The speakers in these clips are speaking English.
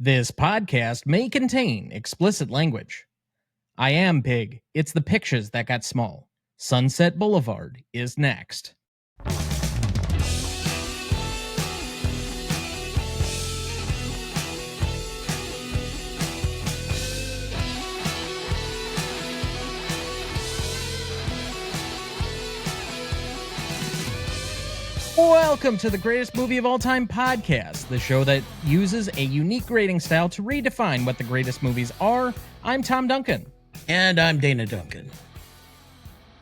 This podcast may contain explicit language. I am big. It's the pictures that got small. Sunset Boulevard is next. Welcome to the Greatest Movie of All Time podcast, the show that uses a unique grading style to redefine what the greatest movies are. I'm Tom Duncan. And I'm Dana Duncan.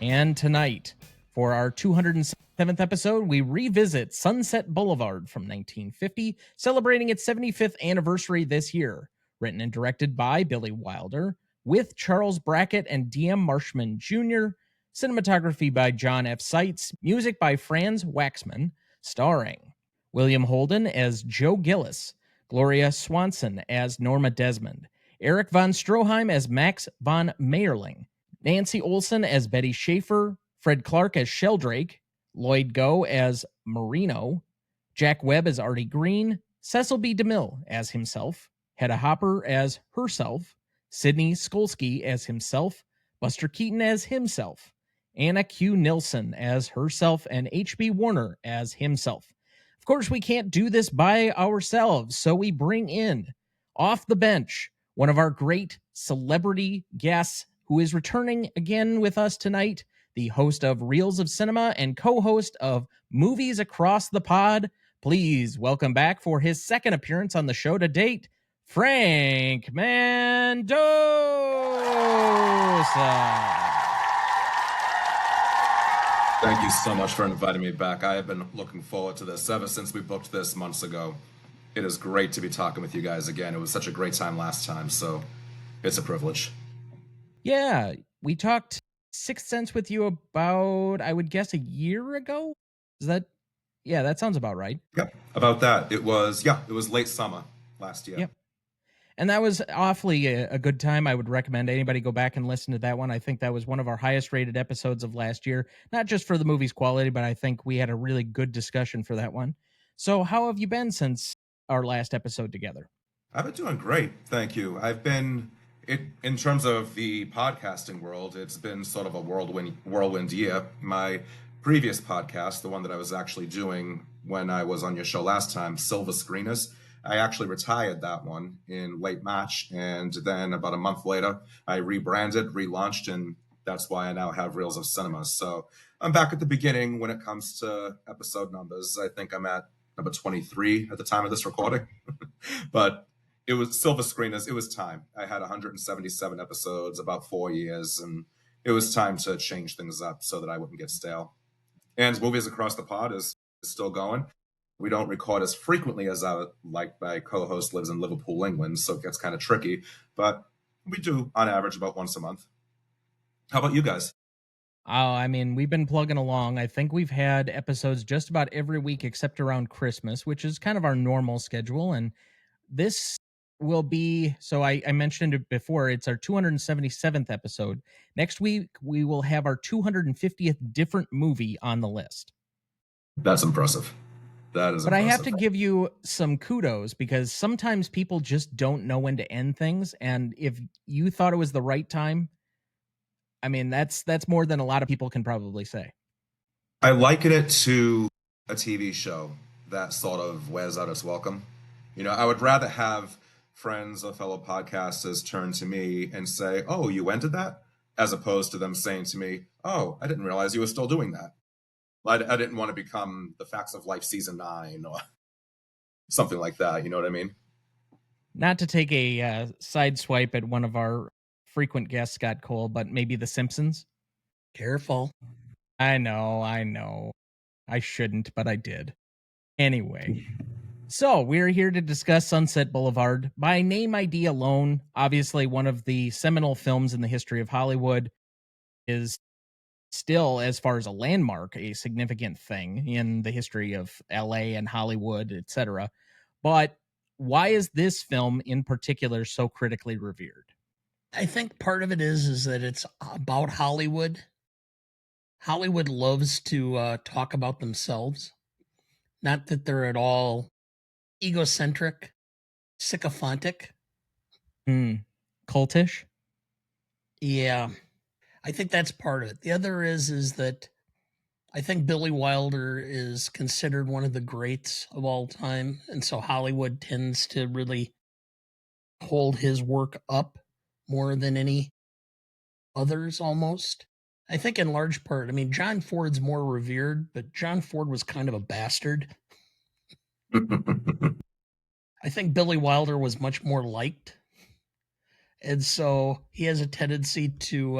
And tonight, for our 207th episode, we revisit Sunset Boulevard from 1950, celebrating its 75th anniversary this year. Written and directed by Billy Wilder, with Charles Brackett and D.M. Marshman Jr., cinematography by John F. Seitz, music by Franz Waxman, starring William Holden as Joe Gillis, Gloria Swanson as Norma Desmond, Eric von Stroheim as Max von Mayerling, Nancy Olson as Betty Schaefer, Fred Clark as Sheldrake, Lloyd Goh as Marino, Jack Webb as Artie Green, Cecil B. DeMille as himself, Hedda Hopper as herself, Sidney Skolsky as himself, Buster Keaton as himself, Anna Q. Nilsson as herself, and H.B. Warner as himself. Of course, we can't do this by ourselves, so we bring in, off the bench, one of our great celebrity guests who is returning again with us tonight, the host of Reels of Cinema and co-host of Movies Across the Pod. Please welcome back for his second appearance on the show to date, Frank Mandosa. Thank you so much for inviting me back. I have been looking forward to this ever since we booked this months ago. It is great to be talking with you guys again. It was such a great time last time, so it's a privilege. Yeah, we talked Sixth Sense with you about, I would guess, a year ago? Is that, yeah, that sounds about right. Yep, about that. It was late summer last year. Yep. And that was awfully a good time. I would recommend anybody go back and listen to that one. I think that was one of our highest rated episodes of last year, not just for the movie's quality, but I think we had a really good discussion for that one. So how have you been since our last episode together? I've been doing great, thank you. In terms of the podcasting world, it's been sort of a whirlwind year. My previous podcast, the one that I was actually doing when I was on your show last time, Silver Screeners, I actually retired that one in late March, and then about a month later, I rebranded, relaunched, and that's why I now have Reels of Cinema. So I'm back at the beginning when it comes to episode numbers. I think I'm at number 23 at the time of this recording. But it was Silver Screeners. It was time. I had 177 episodes, about 4 years, and it was time to change things up so that I wouldn't get stale. And Movies Across the Pod is still going. We don't record as frequently as my co-host lives in Liverpool, England, so it gets kind of tricky. But we do, on average, about once a month. How about you guys? Oh, I mean, we've been plugging along. I think we've had episodes just about every week except around Christmas, which is kind of our normal schedule. And this will be, so I mentioned it before, it's our 277th episode. Next week, we will have our 250th different movie on the list. That's impressive. That is impressive. I have to give you some kudos because sometimes people just don't know when to end things. And if you thought it was the right time, I mean, that's more than a lot of people can probably say. I liken it to a TV show that sort of wears out its welcome. You know, I would rather have friends or fellow podcasters turn to me and say, "Oh, you ended that?" as opposed to them saying to me, "Oh, I didn't realize you were still doing that." I didn't want to become The Facts of Life Season 9 or something like that. You know what I mean? Not to take a side swipe at one of our frequent guests, Scott Cole, but maybe The Simpsons. Careful. I know. I shouldn't, but I did. Anyway, so we're here to discuss Sunset Boulevard. By name ID alone, obviously one of the seminal films in the history of Hollywood, is still, as far as a landmark, a significant thing in the history of LA and Hollywood, etc. But why is this film in particular so critically revered? I think part of it is that it's about Hollywood. Hollywood loves to talk about themselves. Not that they're at all egocentric, sycophantic. Cultish. Yeah, I think that's part of it. The other is that I think Billy Wilder is considered one of the greats of all time, and so Hollywood tends to really hold his work up more than any others almost. I think in large part, I mean, John Ford's more revered, but John Ford was kind of a bastard. I think Billy Wilder was much more liked. And so he has a tendency to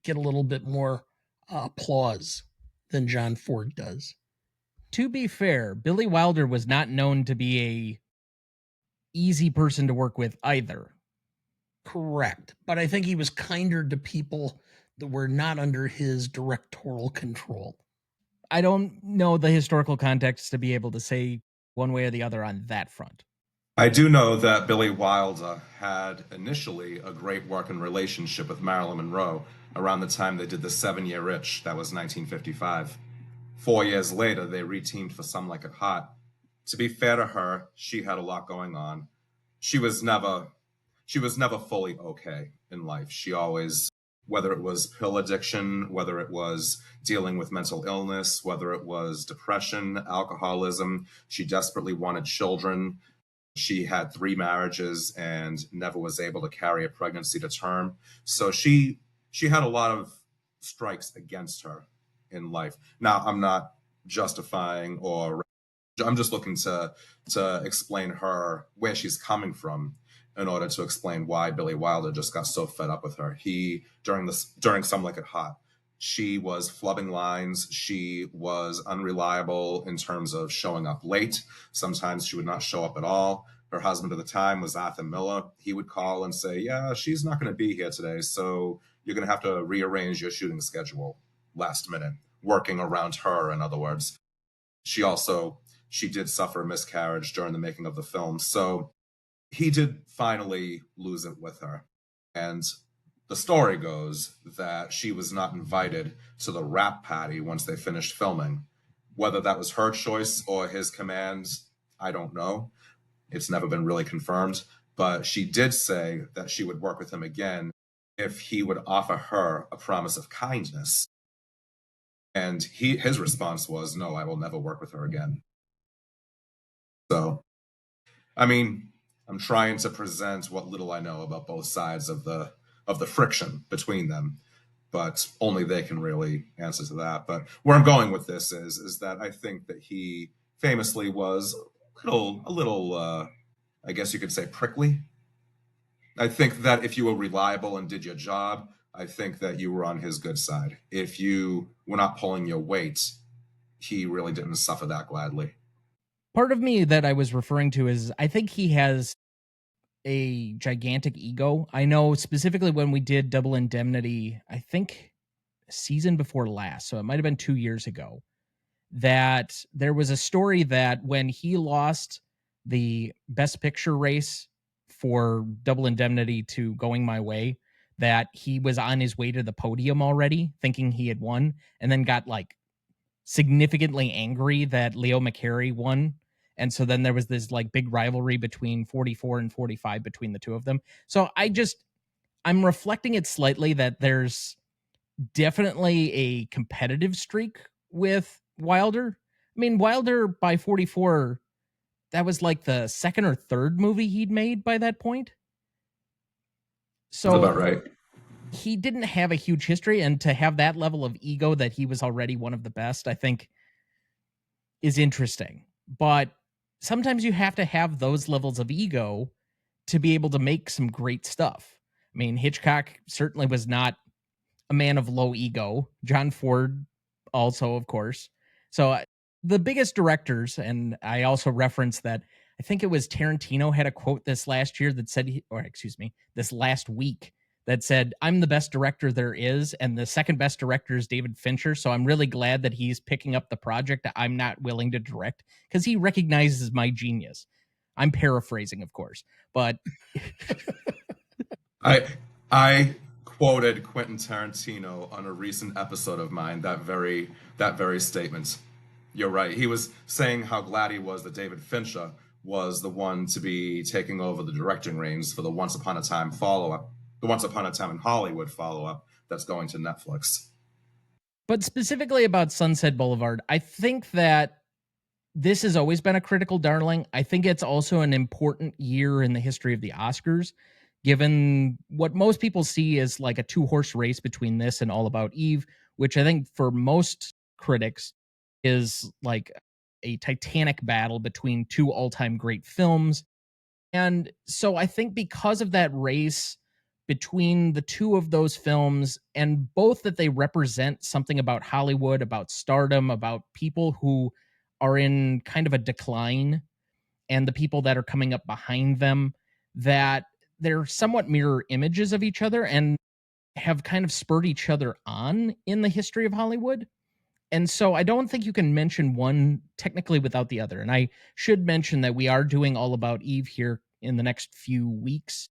get a little bit more applause than John Ford does. To be fair, Billy Wilder was not known to be a easy person to work with either. Correct. But I think he was kinder to people that were not under his directorial control. I don't know the historical context to be able to say one way or the other on that front. I do know that Billy Wilder had initially a great working relationship with Marilyn Monroe around the time they did the 7-Year Itch. That was 1955. 4 years later, they reteamed for Some Like It Hot. To be fair to her, she had a lot going on. She was never fully okay in life. She always, whether it was pill addiction, whether it was dealing with mental illness, whether it was depression, alcoholism, she desperately wanted children. She had 3 marriages and never was able to carry a pregnancy to term. So she had a lot of strikes against her in life. Now, I'm not justifying, or I'm just looking to explain her where she's coming from in order to explain why Billy Wilder just got so fed up with her. He during Some Like It Hot, she was flubbing lines. She was unreliable in terms of showing up late. Sometimes she would not show up at all. Her husband at the time was Arthur Miller. He would call and say, "Yeah, she's not going to be here today, so you're going to have to rearrange your shooting schedule last minute," working around her, in other words. She did suffer a miscarriage during the making of the film. So he did finally lose it with her. And the story goes that she was not invited to the wrap party once they finished filming. Whether that was her choice or his command, I don't know. It's never been really confirmed. But she did say that she would work with him again if he would offer her a promise of kindness. And his response was, "No, I will never work with her again." So, I mean, I'm trying to present what little I know about both sides of the friction between them, but only they can really answer to that. But where I'm going with this is that I think that he famously was a little I guess you could say prickly. I think that if you were reliable and did your job, I think that you were on his good side. If you were not pulling your weight, he really didn't suffer that gladly. Part of me that I was referring to is I think he has a gigantic ego. I know specifically when we did Double Indemnity, I think season before last, so it might have been 2 years ago, that there was a story that when he lost the Best Picture race for Double Indemnity to Going My Way, that he was on his way to the podium already, thinking he had won, and then got like significantly angry that Leo McCarey won. And so then there was this like big rivalry between 44 and 45 between the two of them. So I'm reflecting it slightly that there's definitely a competitive streak with Wilder. I mean, Wilder by 44, that was like the second or third movie he'd made by that point. That's So about right. he didn't have a huge history, and to have that level of ego that he was already one of the best, I think is interesting. But sometimes you have to have those levels of ego to be able to make some great stuff. I mean, Hitchcock certainly was not a man of low ego. John Ford also, of course. So the biggest directors, and I also referenced that I think it was Tarantino had a quote this last year that said, this last week that said, "I'm the best director there is, and the second best director is David Fincher." So I'm really glad that he's picking up the project that I'm not willing to direct, because he recognizes my genius. I'm paraphrasing, of course, but I quoted Quentin Tarantino on a recent episode of mine, that very statement. You're right. He was saying how glad he was that David Fincher was the one to be taking over the directing reins for the Once Upon a Time follow-up, the Once Upon a Time in Hollywood follow-up that's going to Netflix. But specifically about Sunset Boulevard, I think that this has always been a critical darling. I think it's also an important year in the history of the Oscars, given what most people see as like a two-horse race between this and All About Eve, which I think for most critics is like a titanic battle between two all-time great films. And so I think because of that race between the two of those films, and both that they represent something about Hollywood, about stardom, about people who are in kind of a decline, and the people that are coming up behind them, that they're somewhat mirror images of each other and have kind of spurred each other on in the history of Hollywood. And so I don't think you can mention one technically without the other. And I should mention that we are doing All About Eve here in the next few weeks,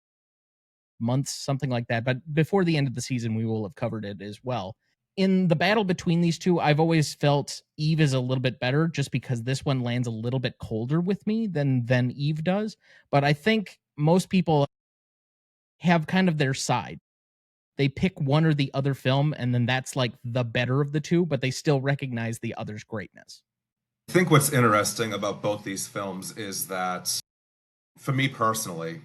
months, something like that. But before the end of the season, we will have covered it as well. In the battle between these two, I've always felt Eve is a little bit better just because this one lands a little bit colder with me than Eve does. But I think most people have kind of their side. They pick one or the other film, and then that's like the better of the two, but they still recognize the other's greatness. I think what's interesting about both these films is that, for me personally,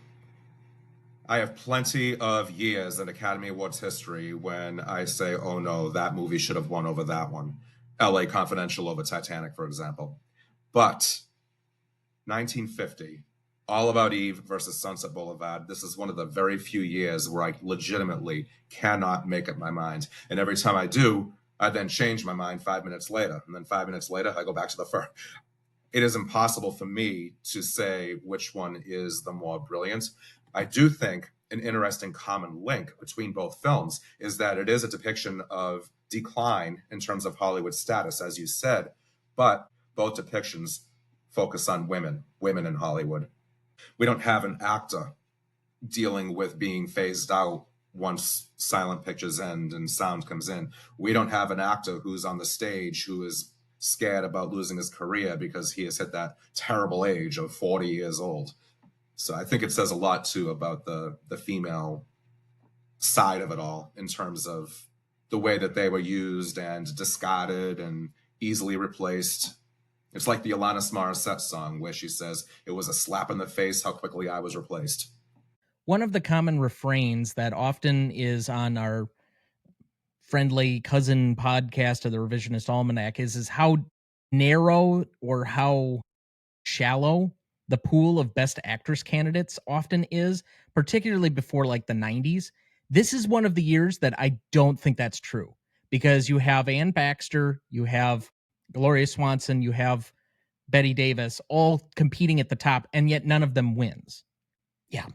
I have plenty of years in Academy Awards history when I say, oh no, that movie should have won over that one. LA Confidential over Titanic, for example. But 1950, All About Eve versus Sunset Boulevard. This is one of the very few years where I legitimately cannot make up my mind. And every time I do, I then change my mind 5 minutes later. And then 5 minutes later, I go back to the first. It is impossible for me to say which one is the more brilliant. I do think an interesting common link between both films is that it is a depiction of decline in terms of Hollywood status, as you said, but both depictions focus on women in Hollywood. We don't have an actor dealing with being phased out once silent pictures end and sound comes in. We don't have an actor who's on the stage who is scared about losing his career because he has hit that terrible age of 40 years old. So I think it says a lot too about the female side of it all in terms of the way that they were used and discarded and easily replaced. It's like the Alanis Morissette song where she says, it was a slap in the face how quickly I was replaced. One of the common refrains that often is on our friendly cousin podcast of the Revisionist Almanac is how narrow or how shallow the pool of best actress candidates often is, particularly before like the 90s. This is one of the years that I don't think that's true, because you have Ann Baxter, you have Gloria Swanson, you have Bette Davis all competing at the top, and yet none of them wins. Yeah.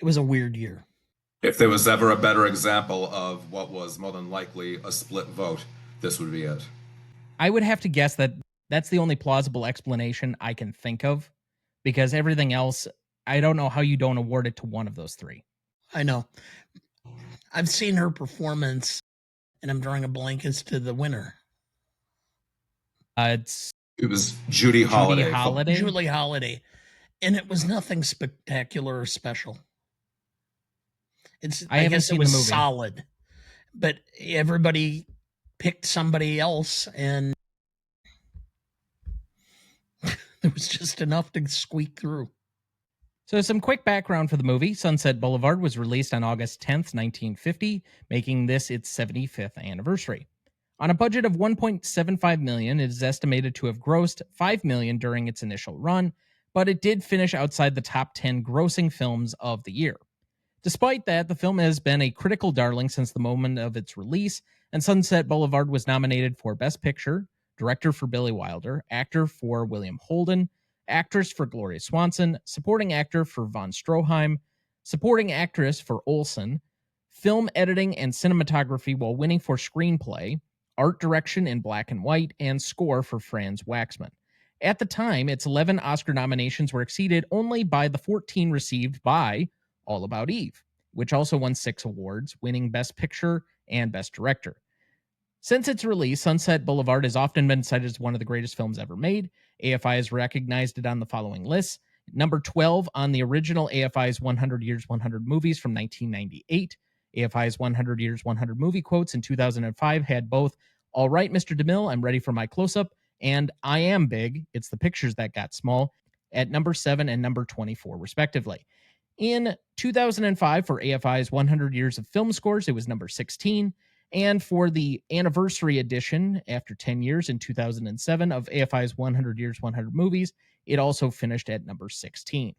It was a weird year. If there was ever a better example of what was more than likely a split vote, this would be it. I would have to guess that that's the only plausible explanation I can think of, because everything else, I don't know how you don't award it to one of those three. I know. I've seen her performance, and I'm drawing a blank as to the winner. It was Judy Holliday. Julie Holliday. And it was nothing spectacular or special. I guess it was solid. But everybody picked somebody else, and there was just enough to squeak through. So some quick background for the movie. Sunset Boulevard was released on August 10th, 1950, making this its 75th anniversary. On a budget of $1.75 million, it is estimated to have grossed $5 million during its initial run, but it did finish outside the top 10 grossing films of the year. Despite that, the film has been a critical darling since the moment of its release, and Sunset Boulevard was nominated for Best Picture, Director for Billy Wilder, Actor for William Holden, Actress for Gloria Swanson, Supporting Actor for Von Stroheim, Supporting Actress for Olsen, Film Editing and Cinematography while winning for Screenplay, Art Direction in Black and White, and Score for Franz Waxman. At the time, its 11 Oscar nominations were exceeded only by the 14 received by All About Eve, which also won 6 awards, winning Best Picture and Best Director. Since its release, Sunset Boulevard has often been cited as one of the greatest films ever made. AFI has recognized it on the following lists. Number 12 on the original AFI's 100 Years, 100 Movies from 1998. AFI's 100 Years, 100 Movie Quotes in 2005 had both All Right, Mr. DeMille, I'm Ready for My Close-Up, and I Am Big, It's the Pictures That Got Small, at number 7 and number 24, respectively. In 2005, for AFI's 100 Years of Film Scores, it was number 16. And for the anniversary edition, after 10 years in 2007 of AFI's 100 Years, 100 Movies, it also finished at number 16.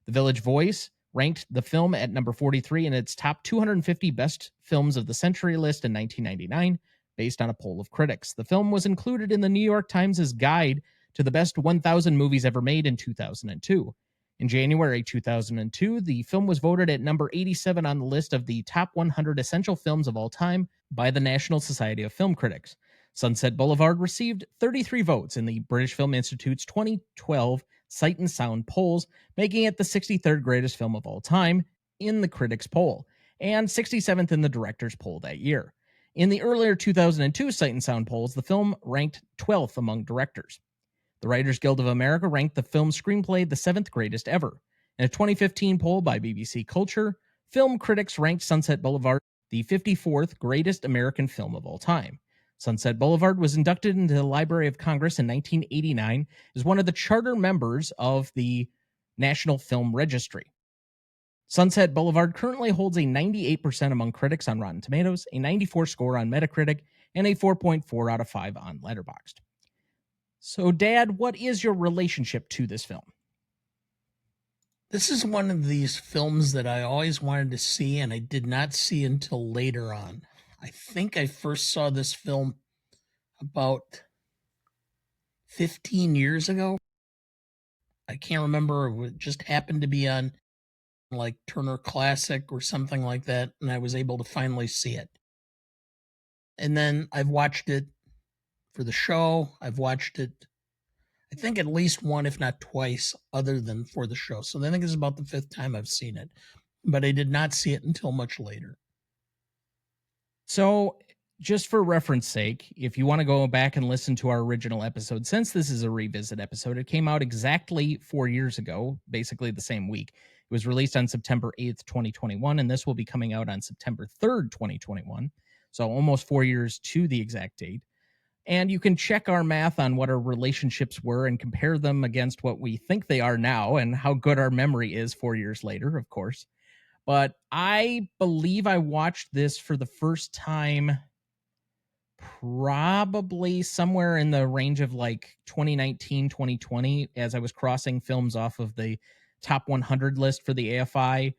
The Village Voice ranked the film at number 43 in its top 250 best films of the century list in 1999, based on a poll of critics. The film was included in the New York Times' guide to the best 1,000 movies ever made in 2002. In January 2002, the film was voted at number 87 on the list of the top 100 essential films of all time by the National Society of Film Critics. Sunset Boulevard received 33 votes in the British Film Institute's 2012 Sight and Sound polls, making it the 63rd greatest film of all time in the critics' poll, and 67th in the directors' poll that year. In the earlier 2002 Sight and Sound polls, the film ranked 12th among directors. The Writers Guild of America ranked the film's screenplay the 7th greatest ever. In a 2015 poll by BBC Culture, film critics ranked Sunset Boulevard the 54th greatest American film of all time. Sunset Boulevard was inducted into the Library of Congress in 1989 as one of the charter members of the National Film Registry. Sunset Boulevard currently holds a 98% among critics on Rotten Tomatoes, a 94 score on Metacritic, and a 4.4 out of 5 on Letterboxd. So, Dad, what is your relationship to this film? This is one of these films that I always wanted to see, and I did not see until later on. I think I first saw this film about 15 years ago. I can't remember. It just happened to be on like Turner Classic or something like that, and I was able to finally see it. And then I've watched it for the show. I've watched it, I think, at least one, if not twice, other than for the show. So I think it's about the 5th time I've seen it. But I did not see it until much later. So, just for reference sake, if you want to go back and listen to our original episode, since this is a revisit episode, it came out exactly 4 years ago, basically the same week. It was released on September 8th, 2021, and this will be coming out on September 3rd, 2021. So almost 4 years to the exact date. And you can check our math on what our relationships were and compare them against what we think they are now and how good our memory is 4 years later, of course. But I believe I watched this for the first time probably somewhere in the range of like 2019, 2020, as I was crossing films off of the top 100 list for the AFI.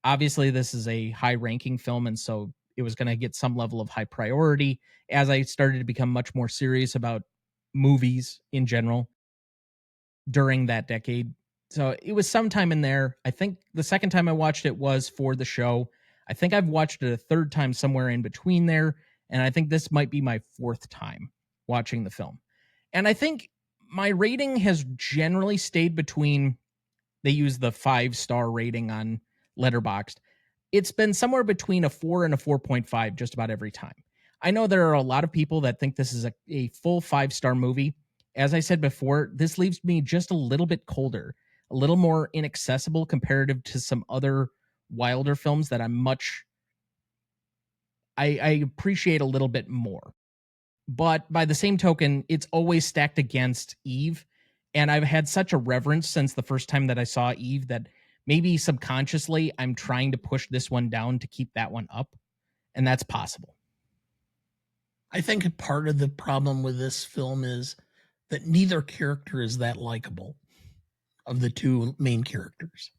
Obviously, this is a high-ranking film, and so it was going to get some level of high priority as I started to become much more serious about movies in general during that decade. So it was sometime in there. I think the second time I watched it was for the show. I think I've watched it a third time somewhere in between there, and I think this might be my 4th time watching the film. And I think my rating has generally stayed between, they use the 5-star rating on Letterboxd. It's been somewhere between a 4 and a 4.5 just about every time. I know there are a lot of people that think this is a full 5-star movie. As I said before, this leaves me just a little bit colder, a little more inaccessible comparative to some other Wilder films that I appreciate a little bit more. But by the same token, it's always stacked against Eve. And I've had such a reverence since the first time that I saw Eve that maybe subconsciously I'm trying to push this one down to keep that one up. And that's possible. I think part of the problem with this film is that neither character is that likable of the two main characters.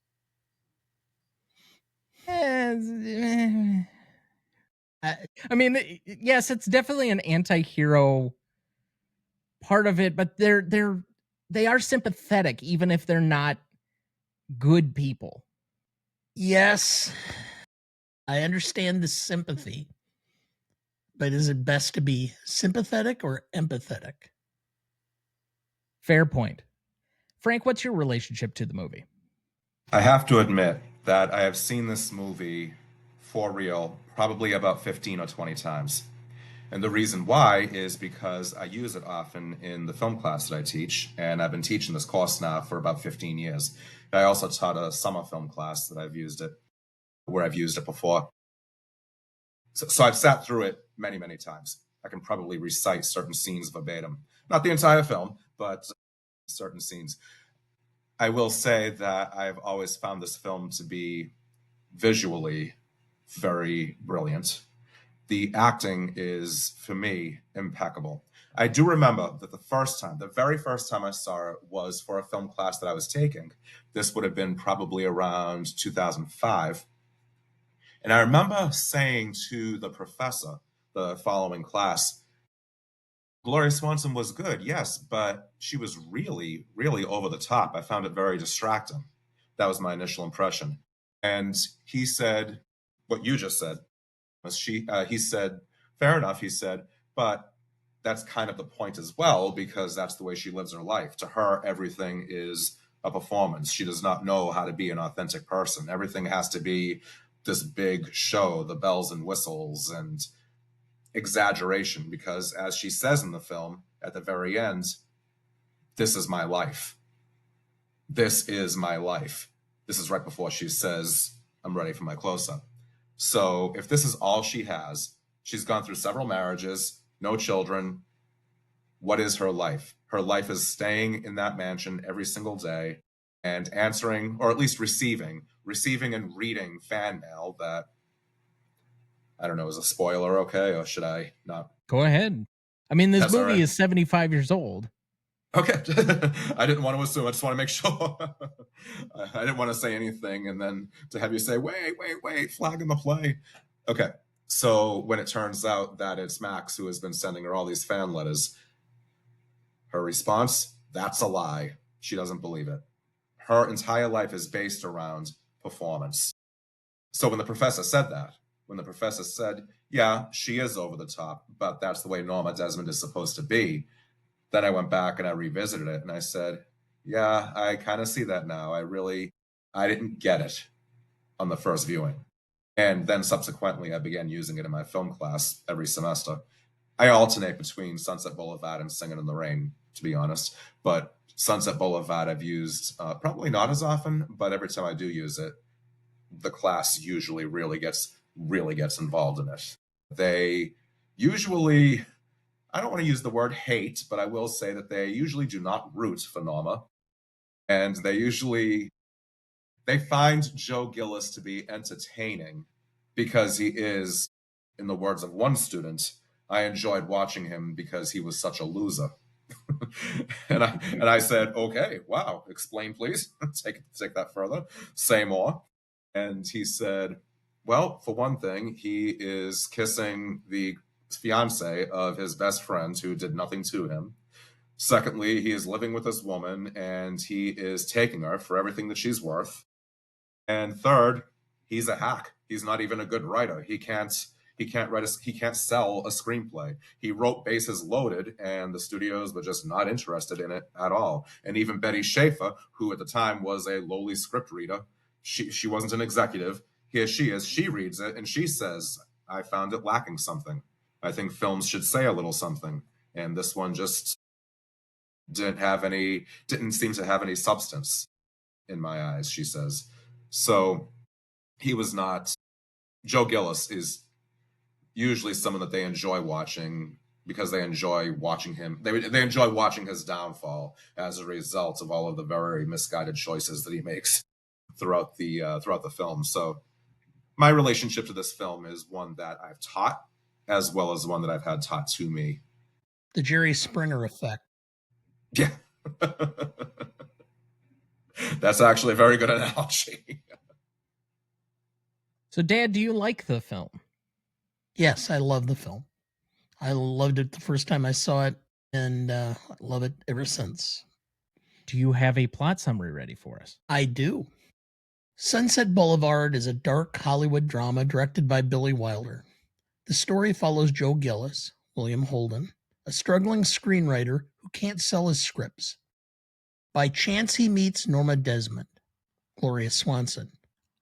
I mean, yes, it's definitely an anti-hero part of it, but they are sympathetic even if they're not good people. Yes, I understand the sympathy, but is it best to be sympathetic or empathetic? Fair point. Frank, what's your relationship to the movie? I have to admit that I have seen this movie for real probably about 15 or 20 times. And the reason why is because I use it often in the film class that I teach, and I've been teaching this course now for about 15 years. I also taught a summer film class where I've used it before. So I've sat through it many, many times. I can probably recite certain scenes verbatim. Not the entire film, but certain scenes. I will say that I've always found this film to be visually very brilliant. The acting is, for me, impeccable. I do remember that the very first time I saw it was for a film class that I was taking. This would have been probably around 2005. And I remember saying to the professor, the following class, Gloria Swanson was good, yes, but she was really, really over the top. I found it very distracting. That was my initial impression. And he said what you just said. He said, fair enough, he said, but that's kind of the point as well, because that's the way she lives her life. To her, everything is a performance. She does not know how to be an authentic person. Everything has to be this big show, the bells and whistles and exaggeration, because as she says in the film at the very end, this is my life. This is my life. This is right before she says, I'm ready for my close-up. So if this is all she has, she's gone through several marriages, no children. What is her life? Her life is staying in that mansion every single day and answering, or at least receiving and reading fan mail that, I don't know, is a spoiler okay? Or should I not? Go ahead. I mean, this That's all movie right. is 75 years old. Okay. I didn't want to assume. I just want to make sure. I didn't want to say anything and then to have you say, wait, flagging the play. Okay. So when it turns out that it's Max who has been sending her all these fan letters, her response, that's a lie. She doesn't believe it. Her entire life is based around performance. So when the professor said, yeah, she is over the top, but that's the way Norma Desmond is supposed to be, then I went back and I revisited it and I said, yeah, I kind of see that now. I didn't get it on the first viewing. And then subsequently, I began using it in my film class every semester. I alternate between Sunset Boulevard and Singing in the Rain, to be honest. But Sunset Boulevard I've used probably not as often, but every time I do use it, the class usually really gets involved in it. They usually, I don't want to use the word hate, but I will say that they usually do not root for Norma. And they find Joe Gillis to be entertaining because he is, in the words of one student, I enjoyed watching him because he was such a loser. and I said, okay, wow, explain please. take that further. Say more. And he said, well, for one thing, he is kissing the fiance of his best friend who did nothing to him. Secondly, he is living with this woman and he is taking her for everything that she's worth. And third, he's a hack. He's not even a good writer. He can't sell a screenplay. He wrote Bases Loaded and the studios were just not interested in it at all. And even Betty Schaefer, who at the time was a lowly script reader, she wasn't an executive. Here she is, she reads it and she says, I found it lacking something. I think films should say a little something. And this one just didn't seem to have any substance in my eyes, she says. So he was not. Joe Gillis is usually someone that they enjoy watching because they enjoy watching him. They enjoy watching his downfall as a result of all of the very misguided choices that he makes throughout the film. So my relationship to this film is one that I've taught as well as one that I've had taught to me. The Jerry Springer effect. Yeah. That's actually a very good analogy. So, Dad, do you like the film? Yes, I love the film. I loved it the first time I saw it, and I love it ever since. Do you have a plot summary ready for us? I do. Sunset Boulevard is a dark Hollywood drama directed by Billy Wilder. The story follows Joe Gillis, William Holden, a struggling screenwriter who can't sell his scripts. By chance, he meets Norma Desmond, Gloria Swanson,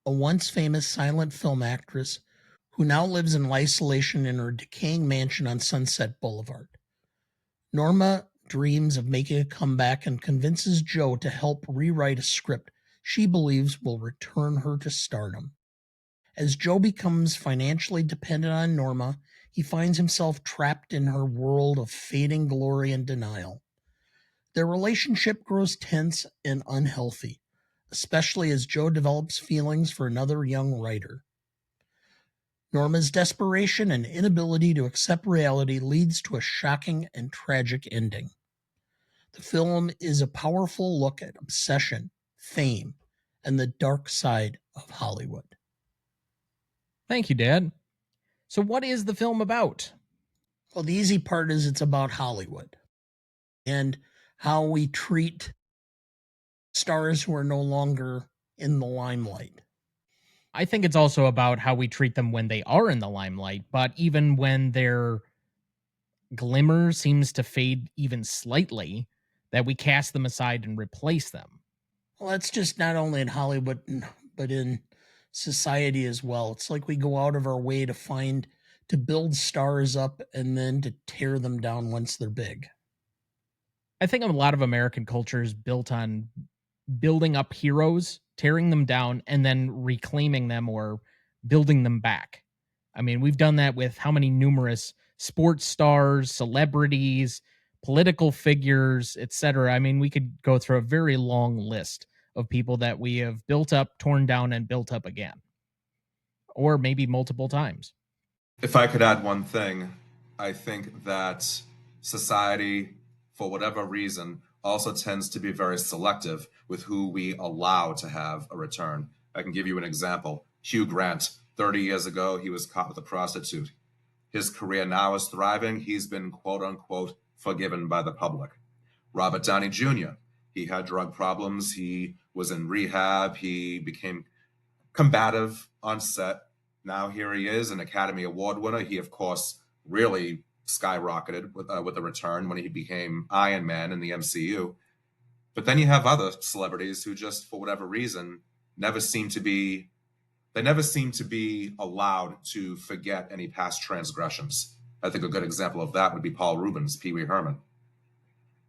a once famous silent film actress who now lives in isolation in her decaying mansion on Sunset Boulevard. Norma dreams of making a comeback and convinces Joe to help rewrite a script she believes will return her to stardom. As Joe becomes financially dependent on Norma, he finds himself trapped in her world of fading glory and denial. Their relationship grows tense and unhealthy, especially as Joe develops feelings for another young writer. Norma's desperation and inability to accept reality leads to a shocking and tragic ending. The film is a powerful look at obsession, fame, and the dark side of Hollywood. Thank you, Dad. So, what is the film about? Well, the easy part is it's about Hollywood and how we treat stars who are no longer in the limelight. I think it's also about how we treat them when they are in the limelight, but even when their glimmer seems to fade even slightly, that we cast them aside and replace them. Well, that's just not only in Hollywood, but in society as well. It's like we go out of our way to build stars up and then to tear them down once they're big. I think a lot of American culture is built on building up heroes, tearing them down, and then reclaiming them or building them back. I mean, we've done that with how many numerous sports stars, celebrities, political figures, etc. I mean, we could go through a very long list of people that we have built up, torn down, and built up again, or maybe multiple times. If I could add one thing, I think that society, for whatever reason, also tends to be very selective with who we allow to have a return. I can give you an example. Hugh Grant, 30 years ago, he was caught with a prostitute. His career now is thriving. He's been, quote unquote, forgiven by the public. Robert Downey Jr., he had drug problems. He was in rehab. He became combative on set. Now here he is, an Academy Award winner. He, of course, really skyrocketed with a return when he became Iron Man in the MCU. But then you have other celebrities who just, for whatever reason, never seem to be allowed to forget any past transgressions. I think a good example of that would be Paul Rubens, Pee Wee Herman.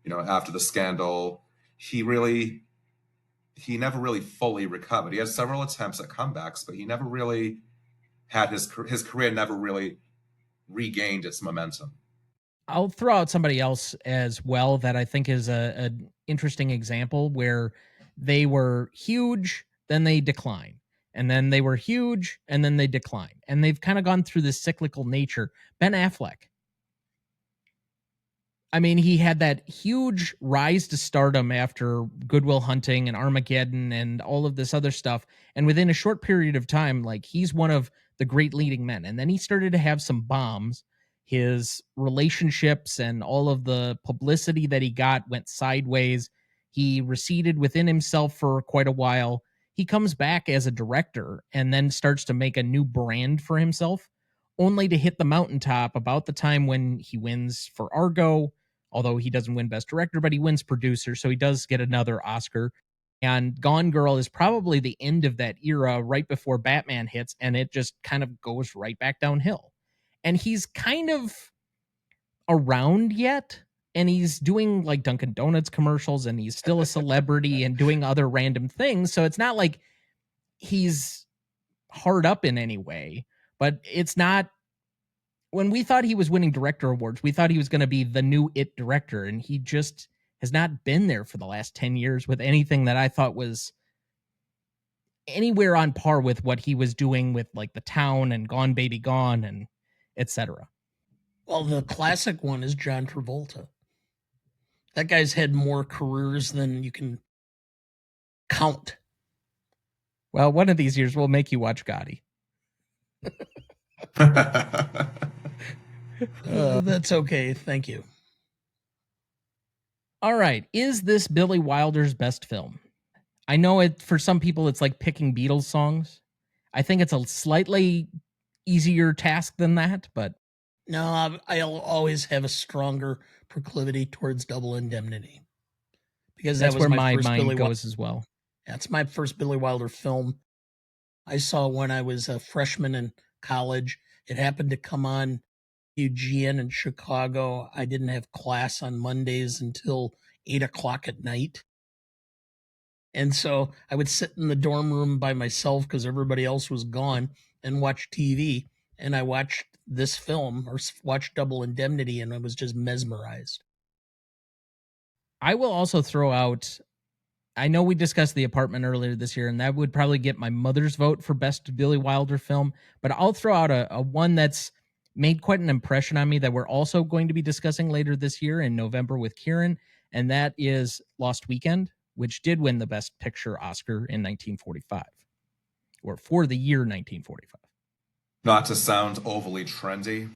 You know, after the scandal, he never really fully recovered. He had several attempts at comebacks, but he never really had his career never really regained its momentum. I'll throw out somebody else as well that I think is an interesting example where they were huge, then they decline. And then they were huge, and then they decline. And they've kind of gone through this cyclical nature. Ben Affleck. I mean, he had that huge rise to stardom after Good Will Hunting and Armageddon and all of this other stuff. And within a short period of time, like, he's one of the great leading men. And then he started to have some bombs. His relationships and all of the publicity that he got went sideways. He receded within himself for quite a while. He comes back as a director and then starts to make a new brand for himself, only to hit the mountaintop about the time when he wins for Argo, although he doesn't win Best Director, but he wins Producer, so he does get another Oscar. And Gone Girl is probably the end of that era right before Batman hits, and it just kind of goes right back downhill. And he's kind of around yet, and he's doing like Dunkin' Donuts commercials, and he's still a celebrity and doing other random things. So it's not like he's hard up in any way, but it's not. When we thought he was winning director awards, we thought he was going to be the new It director, and he just has not been there for the last 10 years with anything that I thought was anywhere on par with what he was doing with like The Town and Gone Baby Gone and etc. Well, the classic one is John Travolta. That guy's had more careers than you can count. Well, one of these years we'll make you watch Gotti. That's okay. Thank you. All right. Is this Billy Wilder's best film? I know it for some people it's like picking Beatles songs. I think it's a slightly easier task than that, but no, I'll always have a stronger proclivity towards Double Indemnity because that's that was where my my first mind goes as well. That's my first Billy Wilder film. I saw when I was a freshman in college. It happened to come on Eugene and Chicago. I didn't have class on Mondays until 8 o'clock at night. And so I would sit in the dorm room by myself because everybody else was gone and watch TV. And I watched this film or watched Double Indemnity, and I was just mesmerized. I will also throw out, I know we discussed The Apartment earlier this year, and that would probably get my mother's vote for best Billy Wilder film, but I'll throw out a one that's made quite an impression on me that we're also going to be discussing later this year in November with Kieran, and that is Lost Weekend, which did win the Best Picture Oscar in 1945, or for the year 1945. Not to sound overly trendy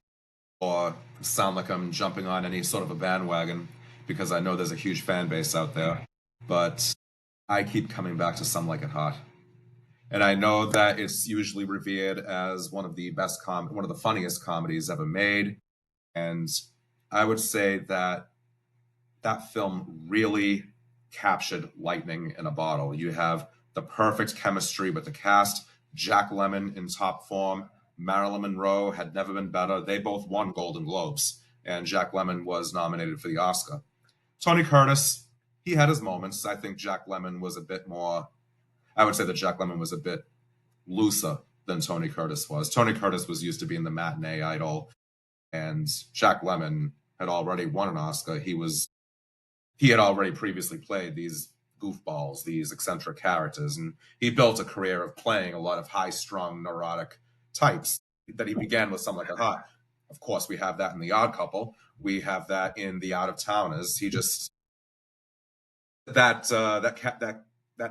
or sound like I'm jumping on any sort of a bandwagon, because I know there's a huge fan base out there, but I keep coming back to Some Like It Hot. And I know that it's usually revered as one of the best one of the funniest comedies ever made. And I would say that that film really captured lightning in a bottle. You have the perfect chemistry with the cast, Jack Lemmon in top form, Marilyn Monroe had never been better. They both won Golden Globes, and Jack Lemmon was nominated for the Oscar. Tony Curtis, he had his moments. I think Jack Lemmon was a bit more, I would say that Jack Lemmon was a bit looser than Tony Curtis was. Tony Curtis was used to being the matinee idol, and Jack Lemmon had already won an Oscar. He had already previously played these goofballs, these eccentric characters, and he built a career of playing a lot of high-strung, neurotic types that he began with Some Like It Hot. Of course, we have that in The Odd Couple. We have that in The Out of Towners. He just that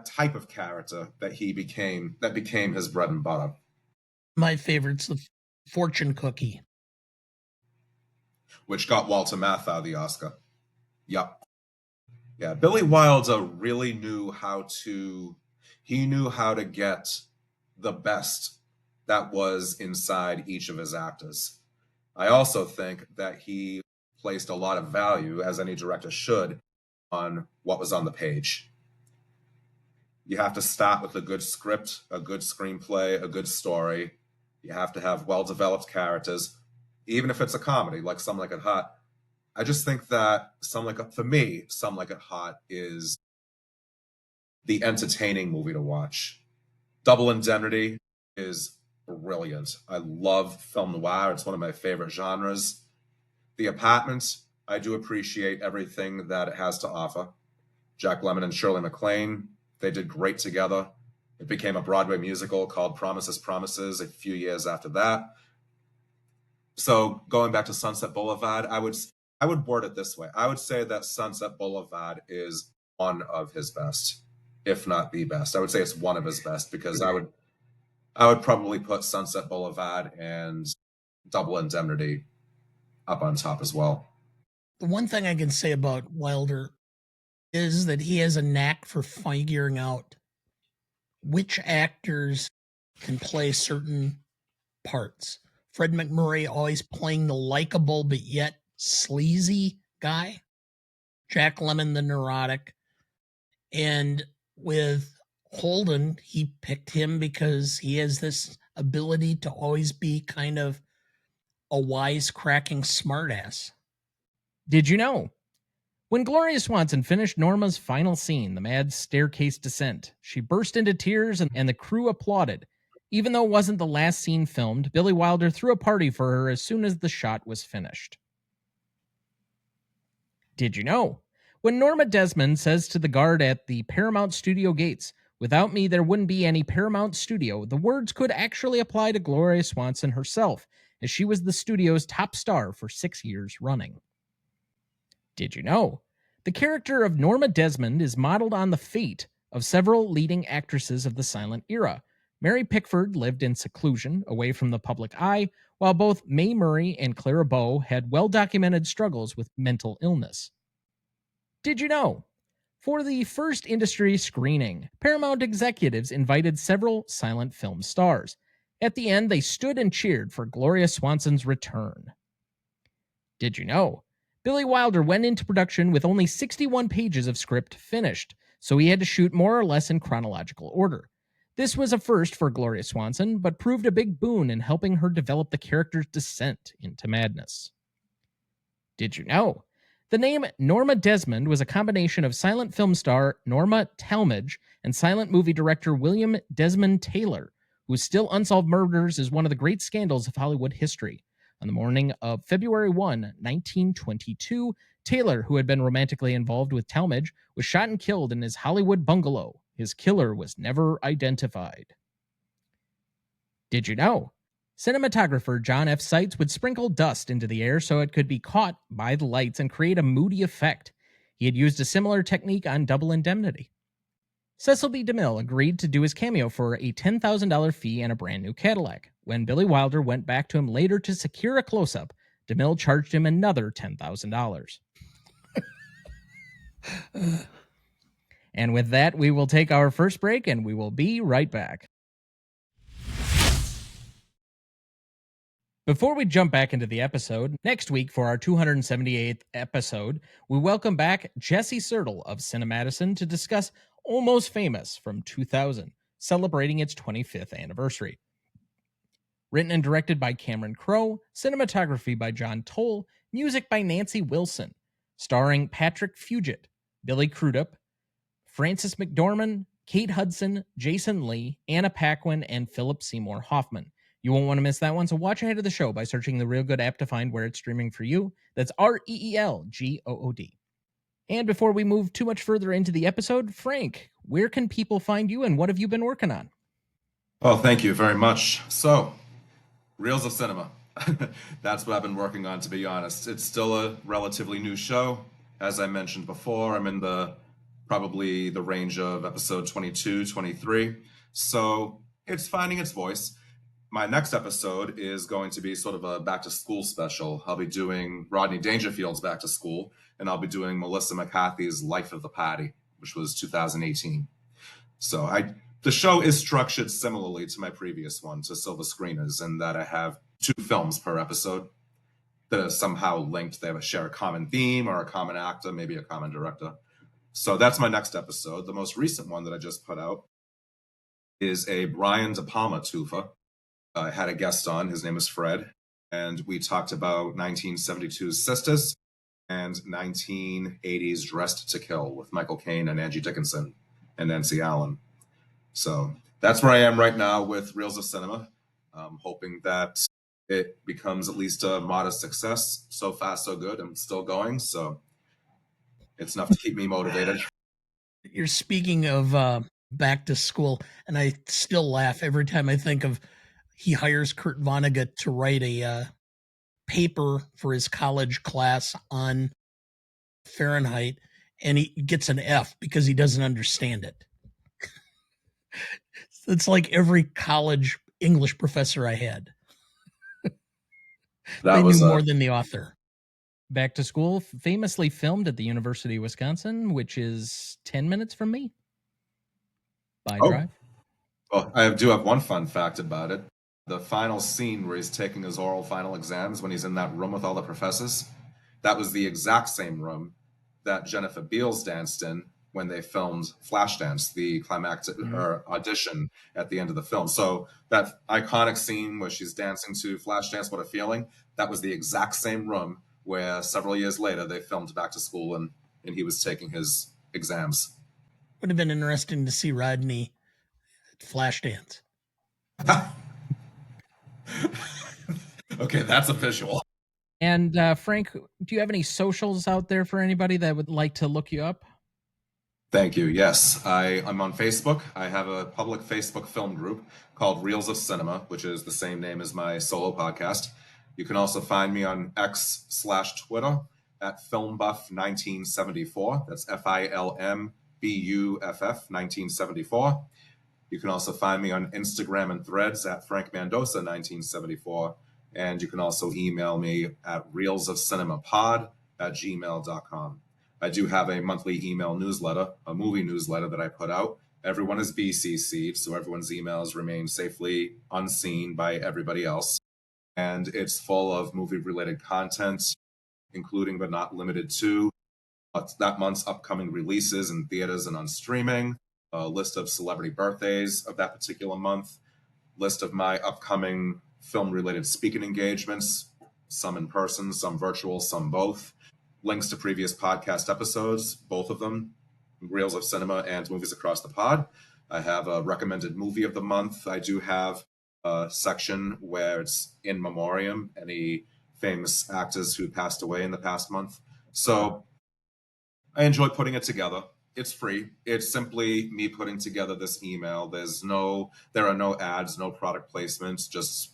type of character that became his bread and butter. My favorite's the fortune cookie, which got Walter Matthau the Oscar. Yep. Yeah, Billy Wilder really knew how to get the best that was inside each of his actors. I also think that he placed a lot of value, as any director should, on what was on the page. You have to start with a good script, a good screenplay, a good story. You have to have well-developed characters, even if it's a comedy like Some Like It Hot. I just think that Some Like It Hot is the entertaining movie to watch. Double Indemnity is brilliant. I love film noir. It's one of my favorite genres. The Apartment, I do appreciate everything that it has to offer. Jack Lemmon and Shirley MacLaine, they did great together. It became a Broadway musical called Promises, Promises a few years after that. So going back to Sunset Boulevard, I would word it this way. I would say that Sunset Boulevard is one of his best, if not the best. I would say it's one of his best, because I would probably put Sunset Boulevard and Double Indemnity up on top as well. The one thing I can say about Wilder is that he has a knack for figuring out which actors can play certain parts. Fred MacMurray always playing the likable but yet sleazy guy. Jack Lemmon, the neurotic. And with Holden, he picked him because he has this ability to always be kind of a wisecracking smartass. Did you know? When Gloria Swanson finished Norma's final scene, the mad staircase descent, she burst into tears and the crew applauded. Even though it wasn't the last scene filmed, Billy Wilder threw a party for her as soon as the shot was finished. Did you know? When Norma Desmond says to the guard at the Paramount Studio gates, "Without me, there wouldn't be any Paramount Studio," the words could actually apply to Gloria Swanson herself, as she was the studio's top star for 6 years running. Did you know? The character of Norma Desmond is modeled on the fate of several leading actresses of the silent era. Mary Pickford lived in seclusion, away from the public eye, while both Mae Murray and Clara Bow had well-documented struggles with mental illness. Did you know? For the first industry screening, Paramount executives invited several silent film stars. At the end, they stood and cheered for Gloria Swanson's return. Did you know? Billy Wilder went into production with only 61 pages of script finished, so he had to shoot more or less in chronological order. This was a first for Gloria Swanson, but proved a big boon in helping her develop the character's descent into madness. Did you know? The name Norma Desmond was a combination of silent film star Norma Talmadge and silent movie director William Desmond Taylor, whose Still Unsolved Murders is one of the great scandals of Hollywood history. On the morning of February 1, 1922, Taylor, who had been romantically involved with Talmadge, was shot and killed in his Hollywood bungalow. His killer was never identified. Did you know? Cinematographer John F. Seitz would sprinkle dust into the air so it could be caught by the lights and create a moody effect. He had used a similar technique on Double Indemnity. Cecil B. DeMille agreed to do his cameo for a $10,000 fee and a brand new Cadillac. When Billy Wilder went back to him later to secure a close-up, DeMille charged him another $10,000. And with that, we will take our first break, and we will be right back. Before we jump back into the episode, next week for our 278th episode, we welcome back Jesse Sertle of Cinemadison to discuss Almost Famous from 2000, celebrating its 25th anniversary. Written and directed by Cameron Crowe, cinematography by John Toll, music by Nancy Wilson, starring Patrick Fugit, Billy Crudup, Frances McDormand, Kate Hudson, Jason Lee, Anna Paquin, and Philip Seymour Hoffman. You won't want to miss that one, so watch ahead of the show by searching the Real Good app to find where it's streaming for you. That's REELGOOD. And before we move too much further into the episode, Frank, where can people find you and what have you been working on? Well, thank you very much. So, Reels of Cinema. That's what I've been working on, to be honest. It's still a relatively new show. As I mentioned before, I'm in probably the range of episode 22, 23. So, it's finding its voice. My next episode is going to be sort of a back to school special. I'll be doing Rodney Dangerfield's Back to School, and I'll be doing Melissa McCarthy's Life of the Party, which was 2018. So the show is structured similarly to my previous one, to Silver Screeners, in that I have 2 films per episode that are somehow linked. They share a common theme or a common actor, maybe a common director. So that's my next episode. The most recent one that I just put out is a Brian De Palma twofer. I had a guest on, his name is Fred, and we talked about 1972's Sisters and 1980's Dressed to Kill with Michael Caine and Angie Dickinson and Nancy Allen. So that's where I am right now with Reels of Cinema. I'm hoping that it becomes at least a modest success. So far, so good. I'm still going, so it's enough to keep me motivated. You're speaking of back to school, and I still laugh every time I think of he hires Kurt Vonnegut to write a paper for his college class on Fahrenheit, and he gets an F because he doesn't understand it. It's like every college English professor I had. They knew more than the author. Back to School, famously filmed at the University of Wisconsin, which is 10 minutes from me by drive. Well, I do have one fun fact about it. The final scene where he's taking his oral final exams, when he's in that room with all the professors, that was the exact same room that Jennifer Beals danced in when they filmed Flashdance, the climactic her audition at the end of the film. So that iconic scene where she's dancing to Flashdance, What a Feeling, that was the exact same room where several years later they filmed Back to School and he was taking his exams. Would have been interesting to see Rodney at Flashdance. Okay, that's a visual. And Frank, do you have any socials out there for anybody that would like to look you up? Thank you. Yes, I'm on Facebook. I have a public Facebook film group called Reels of Cinema, which is the same name as my solo podcast. You can also find me on X/Twitter at FilmBuff1974. That's FILMBUFF 1974. You can also find me on Instagram and Threads at Frank Mandosa 1974. And you can also email me at reelsofcinemapod@gmail.com. I do have a monthly email newsletter, a movie newsletter that I put out. Everyone is BCC'd, so everyone's emails remain safely unseen by everybody else. And it's full of movie-related content, including but not limited to that month's upcoming releases in theaters and on streaming, a list of celebrity birthdays of that particular month, list of my upcoming film-related speaking engagements, some in person, some virtual, some both, links to previous podcast episodes, both of them, Reels of Cinema and Movies Across the Pod. I have a recommended movie of the month. I do have a section where it's in memoriam, any famous actors who passed away in the past month. So I enjoy putting it together. It's free. It's simply me putting together this email. There are no ads, no product placements, just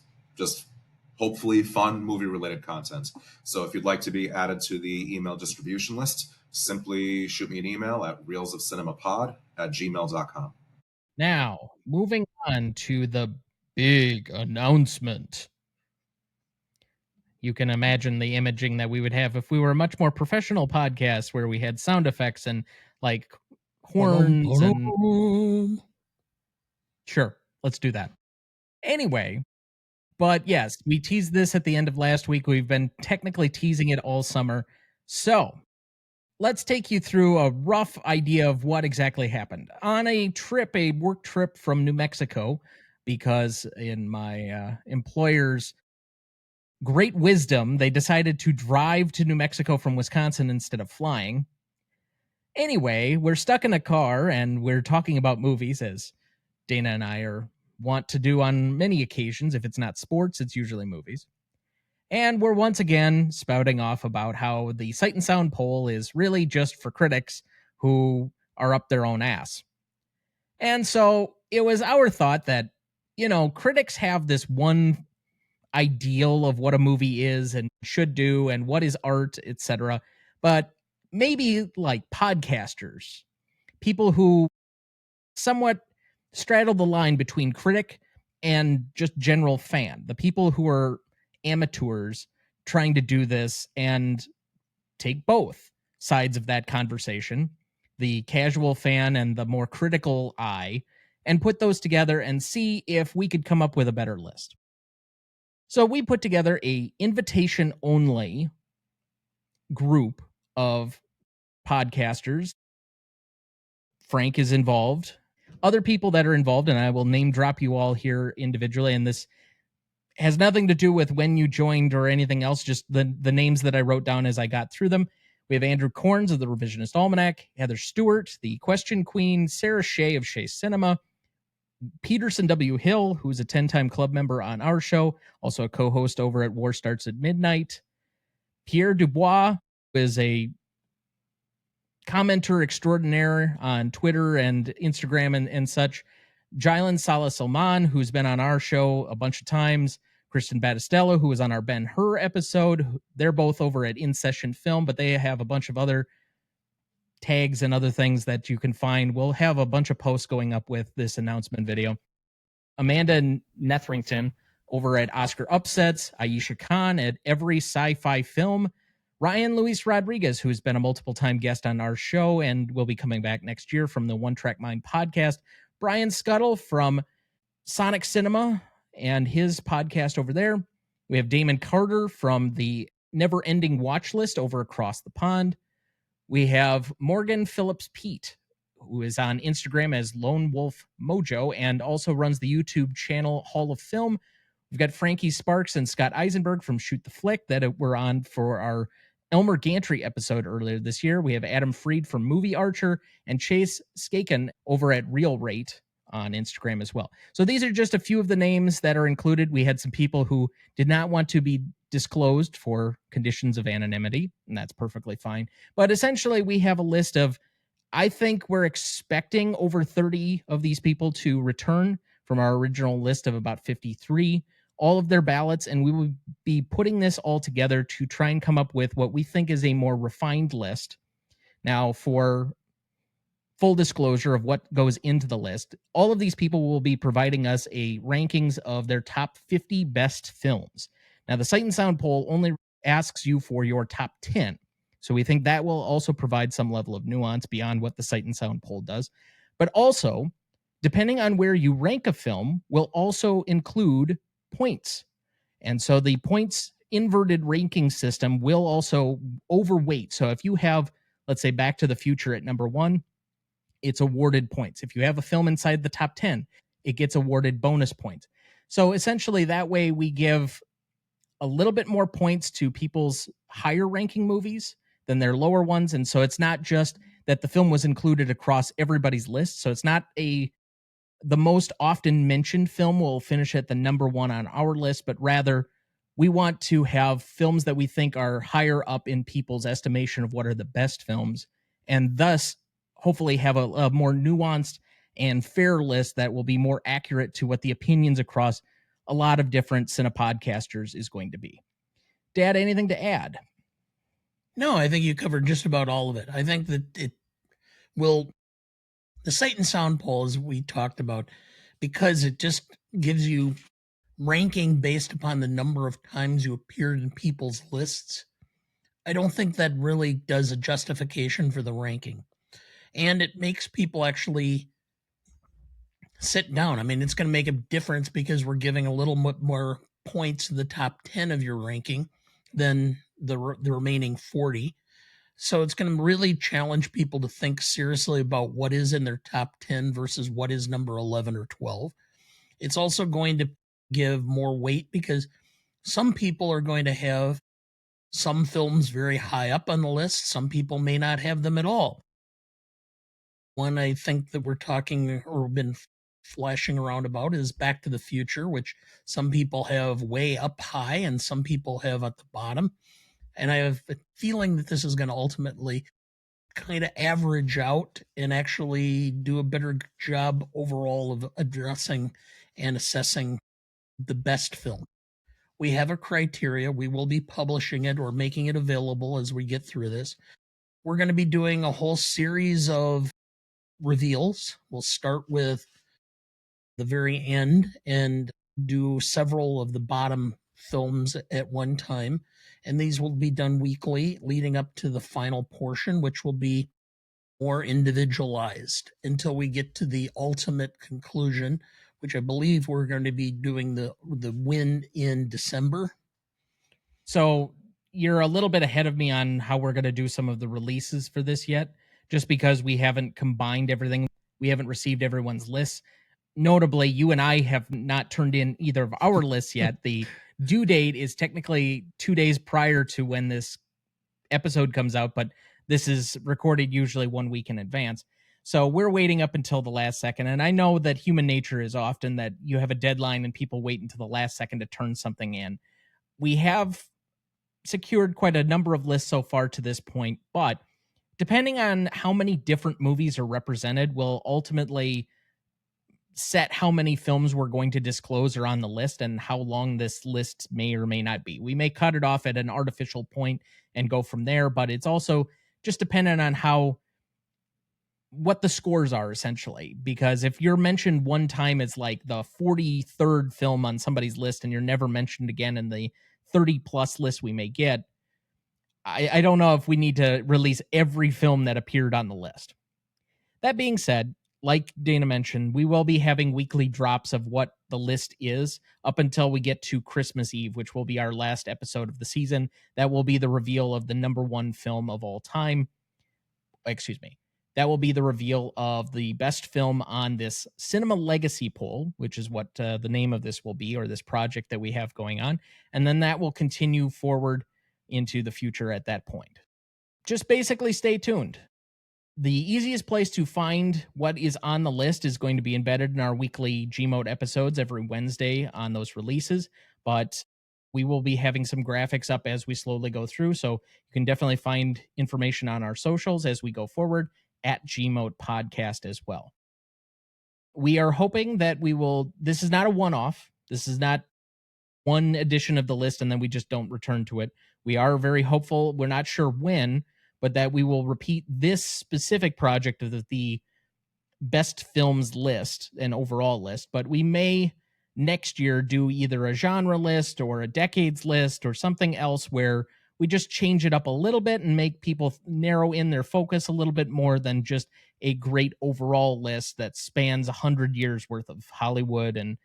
hopefully fun movie-related content. So if you'd like to be added to the email distribution list, simply shoot me an email at reelsofcinemapod@gmail.com. Now, moving on to the big announcement. You can imagine the imaging that we would have if we were a much more professional podcast where we had sound effects and like horns and sure, let's do that. Anyway, but yes, we teased this at the end of last week. We've been technically teasing it all summer. So let's take you through a rough idea of what exactly happened. On a work trip from New Mexico, because in my employer's great wisdom, they decided to drive to New Mexico from Wisconsin instead of flying. Anyway, we're stuck in a car and we're talking about movies, as Dana and I want to do on many occasions. If it's not sports, it's usually movies. And we're once again spouting off about how the Sight and Sound poll is really just for critics who are up their own ass. And so it was our thought that, critics have this one ideal of what a movie is and should do and what is art, etc. But maybe like podcasters, people who somewhat straddle the line between critic and just general fan, the people who are amateurs trying to do this and take both sides of that conversation, the casual fan and the more critical eye, and put those together and see if we could come up with a better list. So we put together a invitation only group of podcasters. Frank is involved, other people that are involved, and I will name drop you all here individually. And this has nothing to do with when you joined or anything else, just the names that I wrote down as I got through them. We have Andrew Corns of the Revisionist Almanac, Heather Stewart, the Question Queen, Sarah Shea of Shea Cinema, Peterson W. Hill, who's a 10-time club member on our show, also a co-host over at War Starts at Midnight, Pierre Dubois, who is a commenter extraordinaire on Twitter and Instagram and such, Jylan Salas-Salman, who's been on our show a bunch of times, Kristen Battistello, who was on our Ben-Hur episode. They're both over at In Session Film, but they have a bunch of other tags and other things that you can find. We'll have a bunch of posts going up with this announcement video. Amanda Netherington over at Oscar Upsets, Aisha Khan at Every Sci-Fi Film, Ryan Luis Rodriguez, who's been a multiple-time guest on our show and will be coming back next year from the One Track Mind podcast, Brian Scuttle from Sonic Cinema and his podcast over there. We have Damon Carter from the Never Ending Watch List over across the pond. We have Morgan Phillips Pete, who is on Instagram as Lone Wolf Mojo and also runs the YouTube channel Hall of Film. We've got Frankie Sparks and Scott Eisenberg from Shoot the Flick that were on for our Elmer Gantry episode earlier this year. We have Adam Freed from Movie Archer and Chase Skaken over at Real Rate on Instagram as well. So these are just a few of the names that are included. We had some people who did not want to be disclosed for conditions of anonymity, and that's perfectly fine. But essentially, we have a list of, I think we're expecting over 30 of these people to return from our original list of about 53, all of their ballots, and we will be putting this all together to try and come up with what we think is a more refined list. Now, for full disclosure of what goes into the list, all of these people will be providing us a rankings of their top 50 best films. Now, the Sight and Sound poll only asks you for your top 10. So we think that will also provide some level of nuance beyond what the Sight and Sound poll does. But also, depending on where you rank a film, will also include points. And so the points inverted ranking system will also overweight. So if you have, let's say, Back to the Future at number 1, it's awarded points. If you have a film inside the top 10, it gets awarded bonus points. So essentially that way we give a little bit more points to people's higher ranking movies than their lower ones. And so it's not just that the film was included across everybody's list. So it's not the most often mentioned film will finish at the number one on our list, but rather we want to have films that we think are higher up in people's estimation of what are the best films, and thus hopefully have a more nuanced and fair list that will be more accurate to what the opinions across a lot of different cinepodcasters is going to be. Dad, anything to add? No, I think you covered just about all of it. I think that it will, the Sight and Sound poll, as we talked about, because it just gives you ranking based upon the number of times you appeared in people's lists. I don't think that really does a justification for the ranking. And it makes people actually sit down. I mean, it's going to make a difference because we're giving a little bit more points to the top 10 of your ranking than the remaining 40. So it's going to really challenge people to think seriously about what is in their top 10 versus what is number 11 or 12. It's also going to give more weight because some people are going to have some films very high up on the list. Some people may not have them at all. One I think that we're talking or been flashing around about is Back to the Future, which some people have way up high and some people have at the bottom. And I have a feeling that this is going to ultimately kind of average out and actually do a better job overall of addressing and assessing the best film. We have a criteria. We will be publishing it or making it available as we get through this. We're going to be doing a whole series of reveals. We'll start with the very end and do several of the bottom films at one time. And these will be done weekly leading up to the final portion, which will be more individualized until we get to the ultimate conclusion, which I believe we're going to be doing the win in December. So you're a little bit ahead of me on how we're going to do some of the releases for this yet, just because we haven't combined everything. We haven't received everyone's lists. Notably, you and I have not turned in either of our lists yet. The due date is technically 2 days prior to when this episode comes out, but this is recorded usually 1 week in advance. So we're waiting up until the last second. And I know that human nature is often that you have a deadline and people wait until the last second to turn something in. We have secured quite a number of lists so far to this point, but depending on how many different movies are represented will ultimately set how many films we're going to disclose are on the list and how long this list may or may not be. We may cut it off at an artificial point and go from there, but it's also just dependent on what the scores are essentially. Because if you're mentioned one time as like the 43rd film on somebody's list and you're never mentioned again in the 30 plus list we may get, I don't know if we need to release every film that appeared on the list. That being said, like Dana mentioned, we will be having weekly drops of what the list is up until we get to Christmas Eve, which will be our last episode of the season. That will be the reveal of the number one film of all time. Excuse me. That will be the reveal of the best film on this Cinema Legacy poll, which is what the name of this will be, or this project that we have going on. And then that will continue forward into the future at that point. Just basically stay tuned. The easiest place to find what is on the list is going to be embedded in our weekly Gmode episodes every Wednesday on those releases, but we will be having some graphics up as we slowly go through, so you can definitely find information on our socials as we go forward at Gmode Podcast as well. We are hoping that this is not a one-off. This is not one edition of the list and then we just don't return to it. We are very hopeful. We're not sure when, but that we will repeat this specific project of the best films list, an overall list, but we may next year do either a genre list or a decades list or something else where we just change it up a little bit and make people narrow in their focus a little bit more than just a great overall list that spans 100 years worth of Hollywood and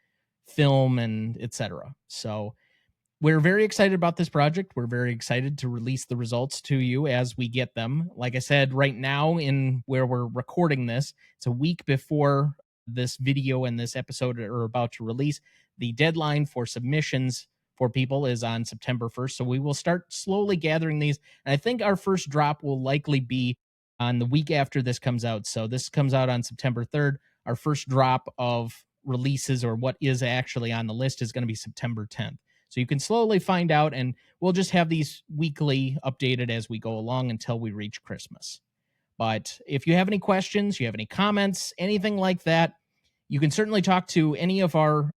film and etc. So we're very excited about this project. We're very excited to release the results to you as we get them. Like I said, right now in where we're recording this, it's a week before this video and this episode are about to release. The deadline for submissions for people is on September 1st. So we will start slowly gathering these. And I think our first drop will likely be on the week after this comes out. So this comes out on September 3rd. Our first drop of releases, or what is actually on the list, is going to be September 10th. So you can slowly find out, and we'll just have these weekly updated as we go along until we reach Christmas. But if you have any questions, you have any comments, anything like that, you can certainly talk to any of our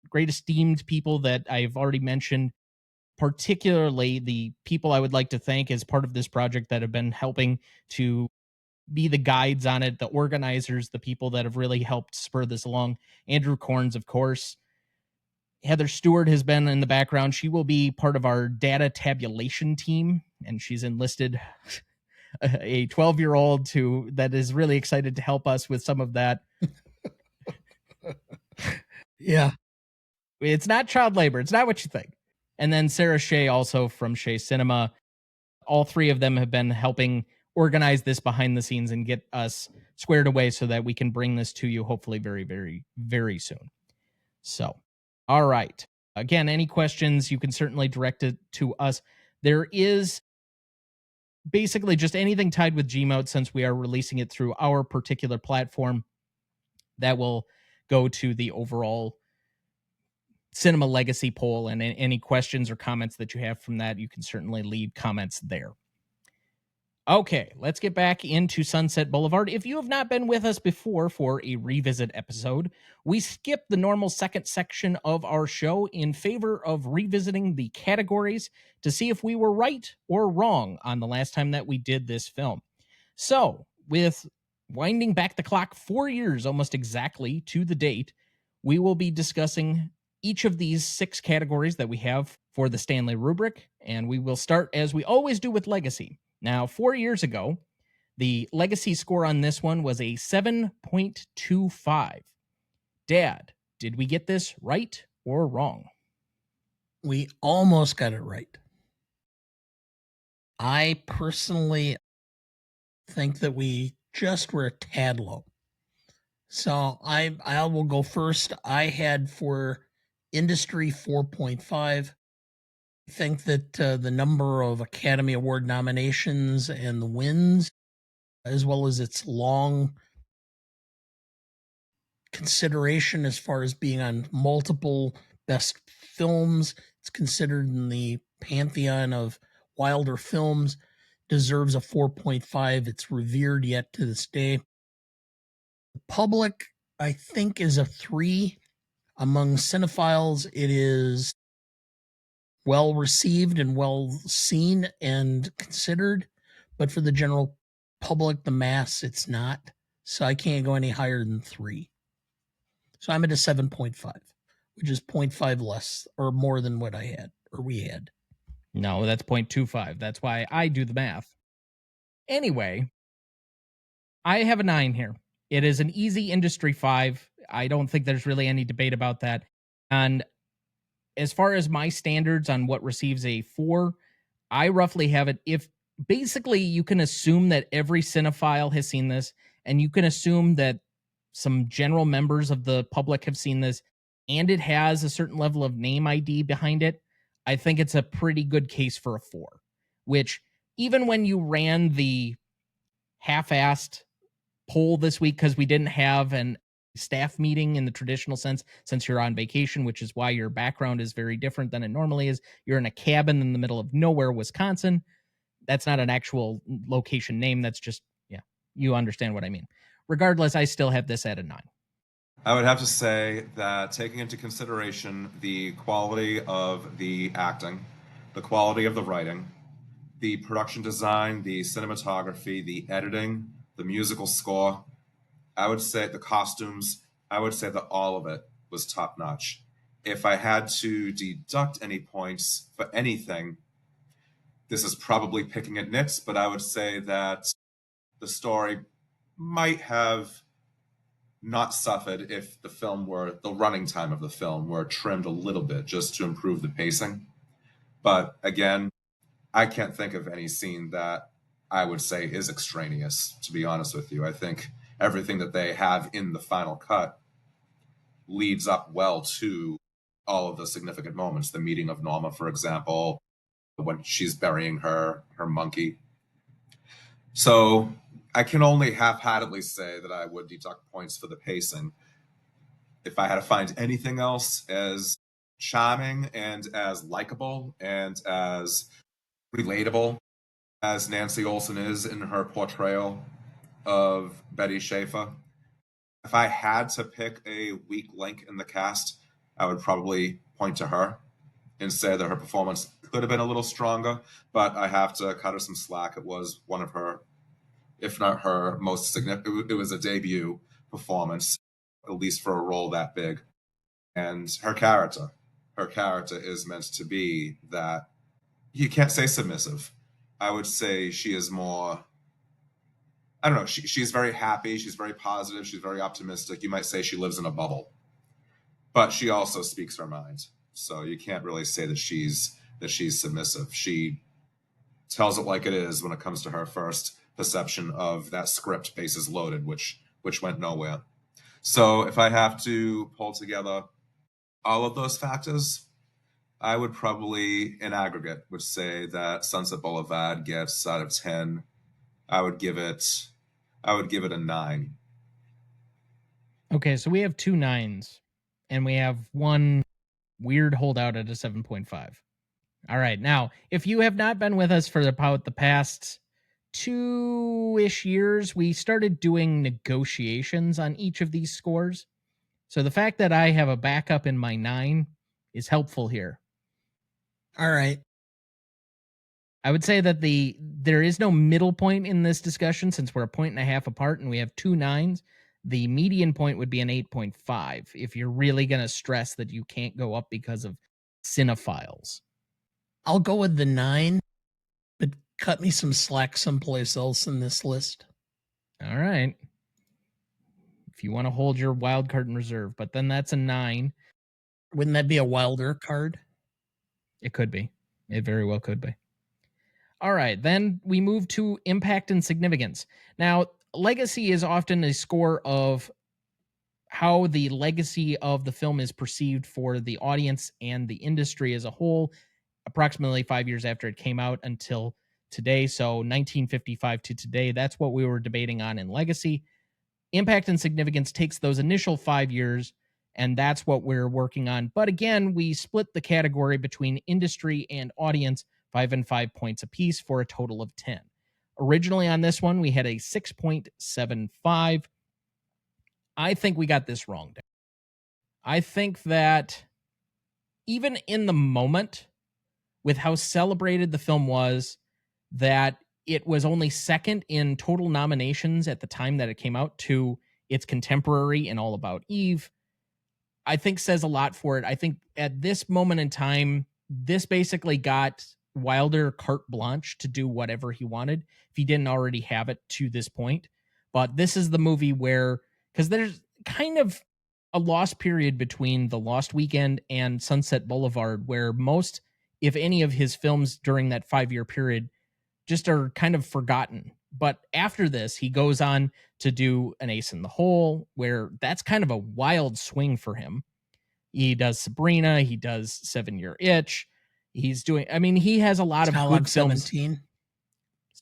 great esteemed people that I've already mentioned, particularly the people I would like to thank as part of this project that have been helping to be the guides on it, the organizers, the people that have really helped spur this along. Andrew Corns, of course. Heather Stewart has been in the background. She will be part of our data tabulation team, and she's enlisted a 12-year-old that is really excited to help us with some of that. Yeah. It's not child labor. It's not what you think. And then Sarah Shea, also from Shea Cinema. All three of them have been helping organize this behind the scenes and get us squared away so that we can bring this to you hopefully very, very, very soon. So, all right. Again, any questions, you can certainly direct it to us. There is basically just anything tied with Gmode, since we are releasing it through our particular platform, that will go to the overall Cinema Legacy poll, and any questions or comments that you have from that, you can certainly leave comments there. Okay, let's get back into Sunset Boulevard. If you have not been with us before for a revisit episode, we skipped the normal second section of our show in favor of revisiting the categories to see if we were right or wrong on the last time that we did this film. So, with winding back the clock 4 years almost exactly to the date, we will be discussing each of these 6 categories that we have for the Stanley Rubric, and we will start, as we always do, with Legacy. Now, 4 years ago, the Legacy score on this one was a 7.25. Dad, did we get this right or wrong? We almost got it right. I personally think that we just were a tad low. So I will go first. I had for industry 4.5. I think that the number of Academy Award nominations and the wins, as well as its long consideration as far as being on multiple best films, it's considered in the pantheon of Wilder films, deserves a 4.5. It's revered yet to this day. The public, I think, is a 3. Among cinephiles, it is well received and well seen and considered, but for the general public, the mass, it's not. So I can't go any higher than 3. So I'm at a 7.5, which is 0.5 less or more than what I had, or we had. No, that's 0.25. That's why I do the math. Anyway, I have a 9 here. It is an easy industry 5. I don't think there's really any debate about that. And as far as my standards on what receives a 4, I roughly have it. If basically you can assume that every cinephile has seen this, and you can assume that some general members of the public have seen this, and it has a certain level of name ID behind it, I think it's a pretty good case for a 4, which even when you ran the half-assed poll this week, because we didn't have an staff meeting in the traditional sense, since you're on vacation, which is why your background is very different than it normally is. You're in a cabin in the middle of nowhere, Wisconsin. That's not an actual location name. That's just, yeah, you understand what I mean. Regardless, I still have this at a 9. I would have to say that taking into consideration the quality of the acting, the quality of the writing, the production design, the cinematography, the editing, the musical score, I would say the costumes, I would say that all of it was top notch. If I had to deduct any points for anything, this is probably picking at nits, but I would say that the story might have not suffered if the running time of the film were trimmed a little bit just to improve the pacing. But again, I can't think of any scene that I would say is extraneous, to be honest with you. I think everything that they have in the final cut leads up well to all of the significant moments. The meeting of Norma, for example, when she's burying her monkey. So I can only half-heartedly say that I would deduct points for the pacing. If I had to find anything else as charming and as likable and as relatable as Nancy Olsen is in her portrayal of Betty Schaefer, if I had to pick a weak link in the cast, I would probably point to her and say that her performance could have been a little stronger, but I have to cut her some slack. It was one of her, if not her most significant, it was a debut performance, at least for a role that big. And her character is meant to be that, you can't say submissive. I would say she is more, I don't know, she's very happy, she's very positive, she's very optimistic. You might say she lives in a bubble, but she also speaks her mind. So you can't really say that she's submissive. She tells it like it is when it comes to her first perception of that script, Bases Loaded, which went nowhere. So if I have to pull together all of those factors, I would probably, in aggregate, would say that Sunset Boulevard gets out of 10. I would give it a 9. Okay, so we have 2 9s, and we have one weird holdout at a 7.5. All right, now, if you have not been with us for about the past 2-ish years, we started doing negotiations on each of these scores. So the fact that I have a backup in my 9 is helpful here. All right. I would say that there is no middle point in this discussion since we're 1.5 points apart and we have 2 9s. The median point would be an 8.5 if you're really going to stress that you can't go up because of cinephiles. I'll go with the 9, but cut me some slack someplace else in this list. All right. If you want to hold your wild card in reserve, but then that's a 9. Wouldn't that be a wilder card? It could be. It very well could be. All right, then we move to impact and significance. Now, legacy is often a score of how the legacy of the film is perceived for the audience and the industry as a whole, approximately 5 years after it came out until today. So 1955 to today, that's what we were debating on in legacy. Impact and significance takes those initial 5 years, and that's what we're working on. But again, we split the category between industry and audience, 5 and 5 points apiece for a total of 10. Originally on this one, we had a 6.75. I think we got this wrong. I think that even in the moment, with how celebrated the film was, that it was only second in total nominations at the time that it came out to its contemporary in All About Eve, I think says a lot for it. I think at this moment in time, this basically got Wilder carte blanche to do whatever he wanted if he didn't already have it to this point. But this is the movie where, because there's kind of a lost period between The Lost Weekend and Sunset Boulevard, where most, if any, of his films during that 5-year period just are kind of forgotten. But after this, he goes on to do An Ace in the Hole, where that's kind of a wild swing for him. He does Sabrina, he does 7-Year Itch. He's doing, I mean, he has a lot of good films. 17.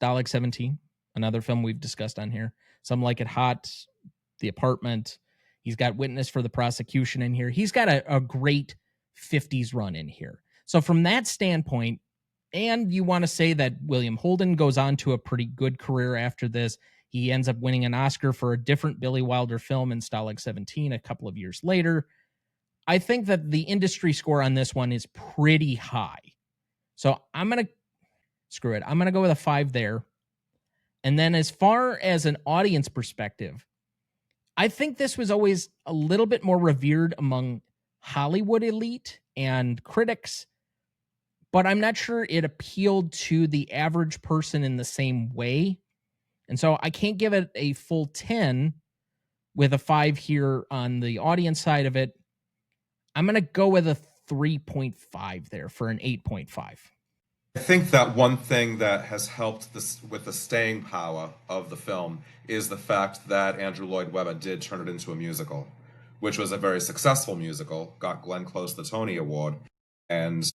Stalag 17, another film we've discussed on here. Some Like It Hot, The Apartment. He's got Witness for the Prosecution in here. He's got a great 50s run in here. So from that standpoint, and you want to say that William Holden goes on to a pretty good career after this. He ends up winning an Oscar for a different Billy Wilder film in Stalag 17 a couple of years later. I think that the industry score on this one is pretty high. So I'm going to screw it. I'm going to go with a 5 there. And then as far as an audience perspective, I think this was always a little bit more revered among Hollywood elite and critics, but I'm not sure it appealed to the average person in the same way. And so I can't give it a full 10 with a 5 here on the audience side of it. I'm going to go with a 3.5 there for an 8.5. I think that one thing that has helped this with the staying power of the film is the fact that Andrew Lloyd Webber did turn it into a musical, which was a very successful musical, got Glenn Close the Tony Award, and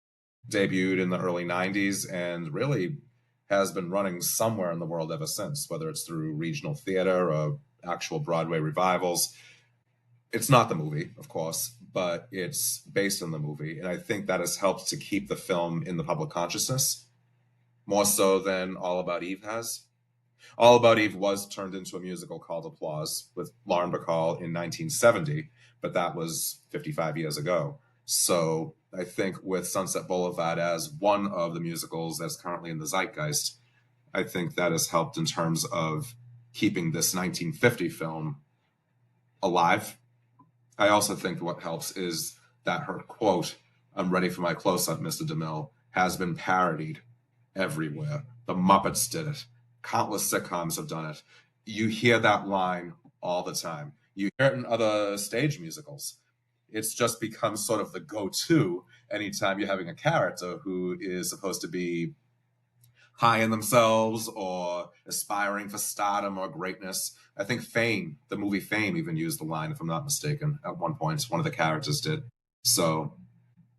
debuted in the early 90s and really has been running somewhere in the world ever since, whether it's through regional theater or actual Broadway revivals. It's not the movie, of course, but it's based on the movie. And I think that has helped to keep the film in the public consciousness more so than All About Eve has. All About Eve was turned into a musical called Applause with Lauren Bacall in 1970, but that was 55 years ago. So I think with Sunset Boulevard as one of the musicals that's currently in the zeitgeist, I think that has helped in terms of keeping this 1950 film alive. I also think what helps is that her quote, "I'm ready for my close-up, Mr. DeMille," has been parodied everywhere. The Muppets did it. Countless sitcoms have done it. You hear that line all the time. You hear it in other stage musicals. It's just become sort of the go-to anytime you're having a character who is supposed to be high in themselves or aspiring for stardom or greatness. I think Fame, the movie Fame, even used the line, if I'm not mistaken, at one point. One of the characters did. So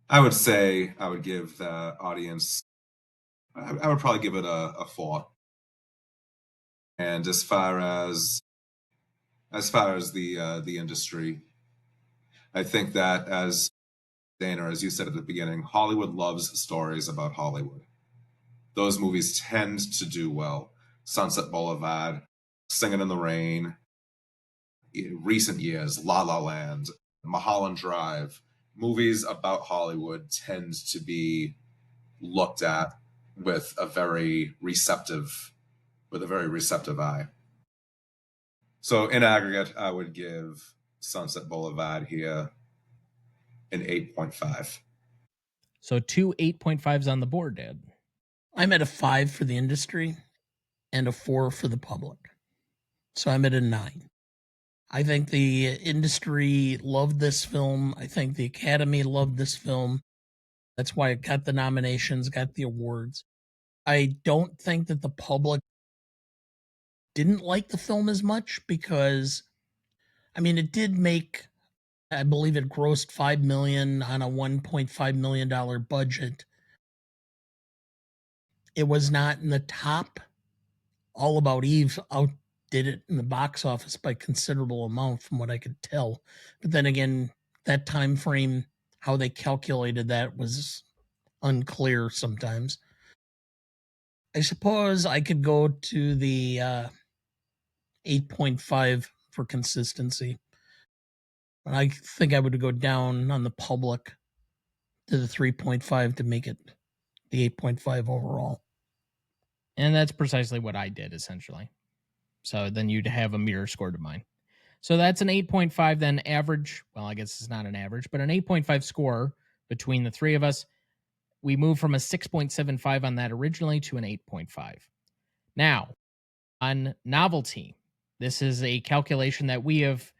I would say I would give the audience, I would probably give it a 4. And as far as the industry, I think that as Dana, as you said at the beginning, Hollywood loves stories about Hollywood. Those movies tend to do well. Sunset Boulevard, Singing in the Rain, in recent years, La La Land, Mulholland Drive. Movies about Hollywood tend to be looked at with a very receptive eye. So in aggregate, I would give Sunset Boulevard here an 8.5. So 2 8.5s on the board, Dad. I'm at a 5 for the industry and a 4 for the public. So I'm at a 9. I think the industry loved this film. I think the Academy loved this film. That's why it got the nominations, got the awards. I don't think that the public didn't like the film as much because, I mean, it did make, I believe it grossed $5 million on a $1.5 million budget. It was not in the top. All About Eve outdid it in the box office by considerable amount from what I could tell. But then again, that time frame, how they calculated that was unclear sometimes. I suppose I could go to the 8.5 for consistency. But I think I would go down on the public to the 3.5 to make it the 8.5 overall. And that's precisely what I did, essentially. So then you'd have a mirror score to mine. So that's an 8.5 then average. Well, I guess it's not an average, but an 8.5 score between the three of us. We moved from a 6.75 on that originally to an 8.5. Now, on Novelty, this is a calculation that we have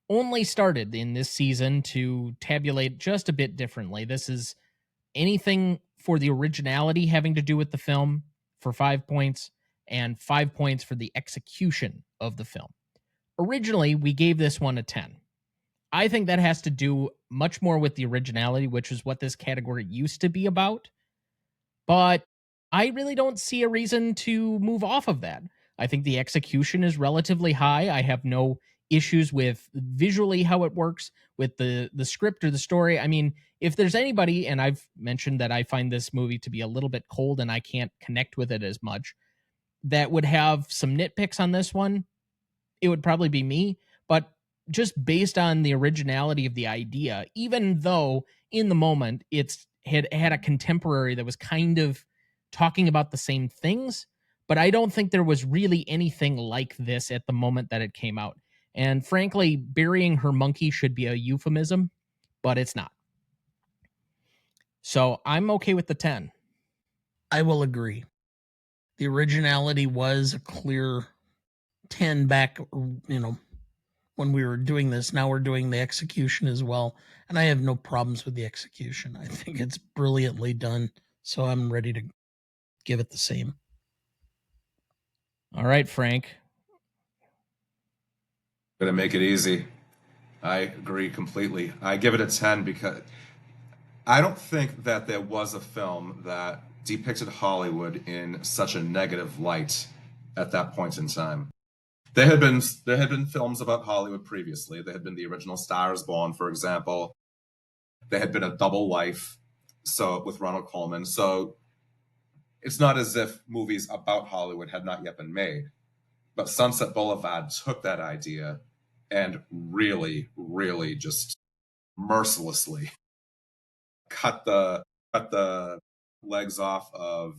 only started in this season to tabulate just a bit differently. This is anything for the originality having to do with the film for 5 points and 5 points for the execution of the film. Originally, we gave this one a 10. I think that has to do much more with the originality, which is what this category used to be about. But I really don't see a reason to move off of that. I think the execution is relatively high. I have no issues with visually how it works, with the script or the story. I mean, if there's anybody, and I've mentioned that I find this movie to be a little bit cold and I can't connect with it as much, that would have some nitpicks on this one, it would probably be me. But just based on the originality of the idea, even though in the moment it's had a contemporary that was kind of talking about the same things, but I don't think there was really anything like this at the moment that it came out. And frankly, burying her monkey should be a euphemism, but it's not. So I'm okay with the 10. I will agree. The originality was a clear 10 back, when when we were doing this. Now we're doing the execution as well. And I have no problems with the execution. I think it's brilliantly done. So I'm ready to give it the same. All right, Frank. Gonna make it easy. I agree completely. I give it a 10 because I don't think that there was a film that depicted Hollywood in such a negative light at that point in time. There had been films about Hollywood previously. There had been the original Star is Born, for example. There had been A Double Life, so with Ronald Colman. So it's not as if movies about Hollywood had not yet been made. But Sunset Boulevard took that idea and really, really just mercilessly cut the legs off of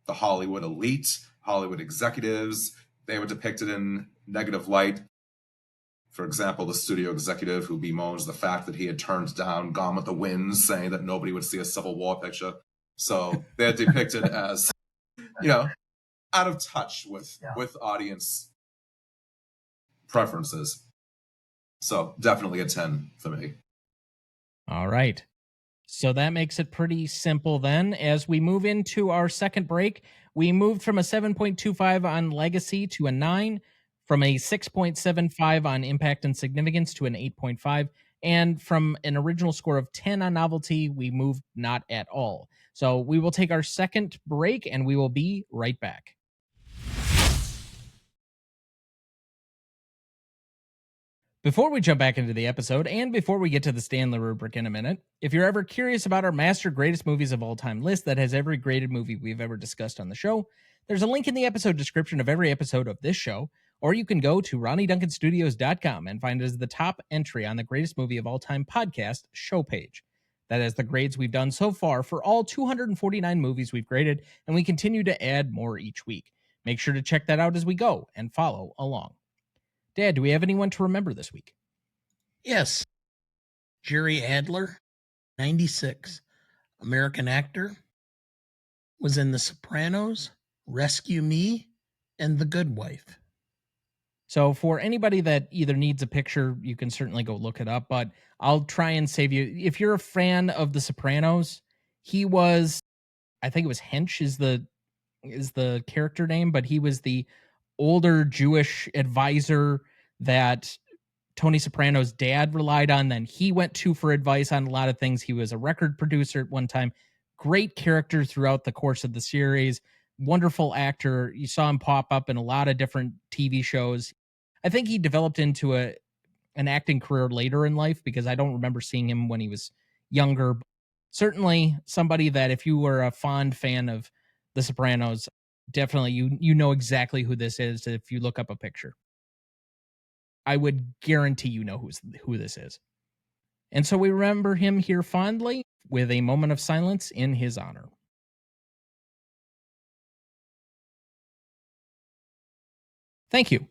the Hollywood elite, Hollywood executives. They were depicted in negative light. For example, the studio executive who bemoans the fact that he had turned down Gone with the Wind, saying that nobody would see a Civil War picture. So they're depicted as, out of touch with audience preferences. So definitely a 10 for me. All right. So that makes it pretty simple then. As we move into our second break, we moved from a 7.25 on Legacy to a 9, from a 6.75 on Impact and Significance to an 8.5, and from an original score of 10 on Novelty, we moved not at all. So we will take our second break and we will be right back. Before we jump back into the episode, and before we get to the Stanley rubric in a minute, if you're ever curious about our Master Greatest Movies of All Time list that has every graded movie we've ever discussed on the show, there's a link in the episode description of every episode of this show, or you can go to RonnieDuncanStudios.com and find it as the top entry on the Greatest Movie of All Time podcast show page. That is the grades we've done so far for all 249 movies we've graded, and we continue to add more each week. Make sure to check that out as we go and follow along. Dad, do we have anyone to remember this week? Yes. Jerry Adler, 96. American actor. Was in The Sopranos, Rescue Me, and The Good Wife. So for anybody that either needs a picture, you can certainly go look it up, but I'll try and save you. If you're a fan of The Sopranos, he was, I think it was Hench is the character name, but he was the older Jewish advisor that Tony Soprano's dad relied on. Then he went to for advice on a lot of things. He was a record producer at one time. Great character throughout the course of the series. Wonderful actor. You saw him pop up in a lot of different TV shows. I think he developed into an acting career later in life because I don't remember seeing him when he was younger. Certainly somebody that if you were a fond fan of The Sopranos, definitely you know exactly who this is if you look up a picture. I would guarantee you know who this is. And so we remember him here fondly with a moment of silence in his honor. Thank you.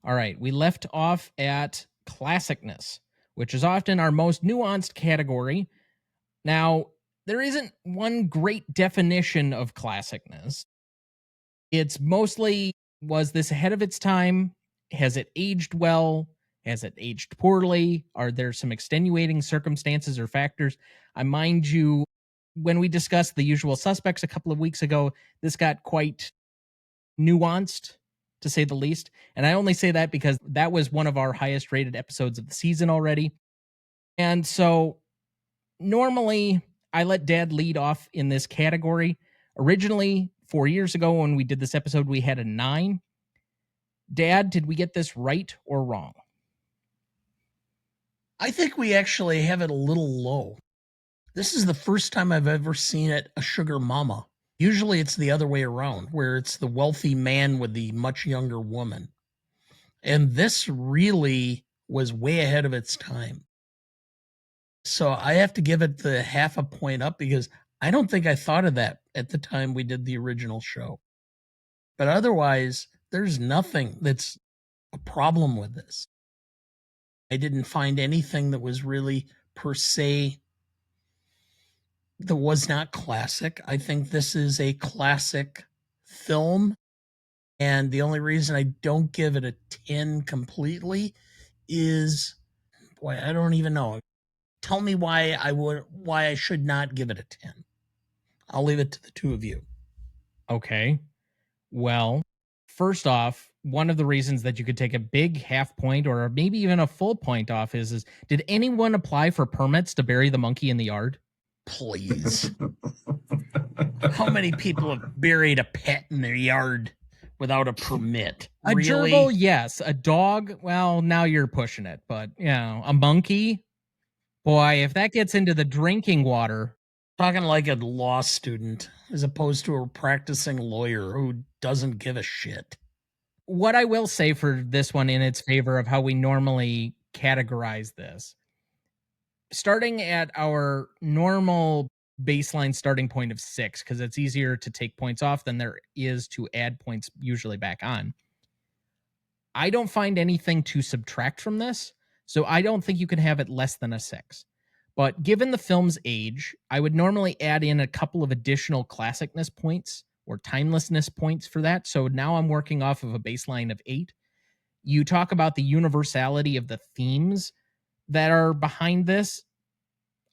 All right, we left off at classicness, which is often our most nuanced category. Now, there isn't one great definition of classicness. It's mostly, was this ahead of its time? Has it aged well? Has it aged poorly? Are there some extenuating circumstances or factors? I mind you, when we discussed The Usual Suspects a couple of weeks ago, this got quite nuanced, to say the least. And I only say that because that was one of our highest rated episodes of the season already. And so normally I let Dad lead off in this category. Originally, 4 years ago when we did this episode, we had a 9. Dad, did we get this right or wrong? I think we actually have it a little low. This is the first time I've ever seen it a sugar mama. Usually it's the other way around, where it's the wealthy man with the much younger woman. And this really was way ahead of its time. So I have to give it the half a point up because I don't think I thought of that at the time we did the original show. But otherwise, there's nothing that's a problem with this. I didn't find anything that was really per se that was not classic. I think this is a classic film. And the only reason I don't give it a 10 completely is, boy, I don't even know. Tell me why I should not give it a 10. I'll leave it to the two of you. Okay. Well, first off, one of the reasons that you could take a big half point or maybe even a full point off is did anyone apply for permits to bury the monkey in the yard? Please. How many people have buried a pet in their yard without a permit? A Really? gerbil, yes. A dog, well, now you're pushing it. But, a monkey, boy, if that gets into the drinking water. Talking like a law student as opposed to a practicing lawyer who doesn't give a shit. What I will say for this one in its favor of how we normally categorize this, starting at our normal baseline starting point of 6, because it's easier to take points off than there is to add points usually back on. I don't find anything to subtract from this, so I don't think you can have it less than a 6. But given the film's age, I would normally add in a couple of additional classicness points or timelessness points for that. So now I'm working off of a baseline of 8. You talk about the universality of the themes that are behind this.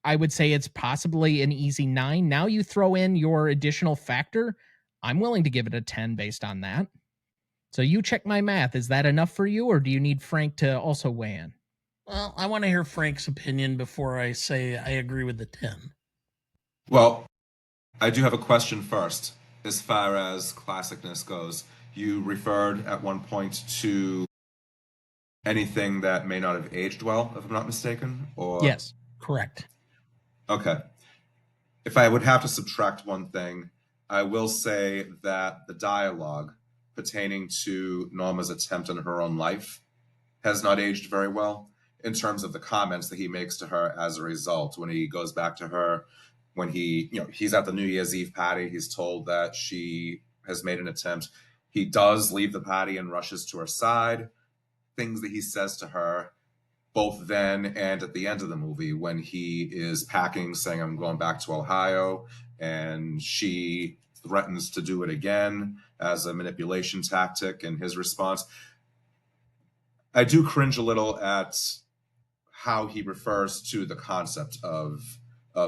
I would say it's possibly an easy 9. Now you throw in your additional factor. I'm willing to give it a 10 based on that. So you check my math. Is that enough for you, or do you need Frank to also weigh in? Well, I want to hear Frank's opinion before I say I agree with the 10. Well, I do have a question first. As far as classicness goes, you referred at one point to anything that may not have aged well, if I'm not mistaken? Or Yes. Correct. Okay. If I would have to subtract one thing, I will say that the dialogue pertaining to Norma's attempt in her own life has not aged very well in terms of the comments that he makes to her as a result. When he goes back to her, when he's at the New Year's Eve party, he's told that she has made an attempt. He does leave the party and rushes to her side. Things that he says to her, both then and at the end of the movie, when he is packing, saying, I'm going back to Ohio, and she threatens to do it again as a manipulation tactic, and his response. I do cringe a little at how he refers to the concept of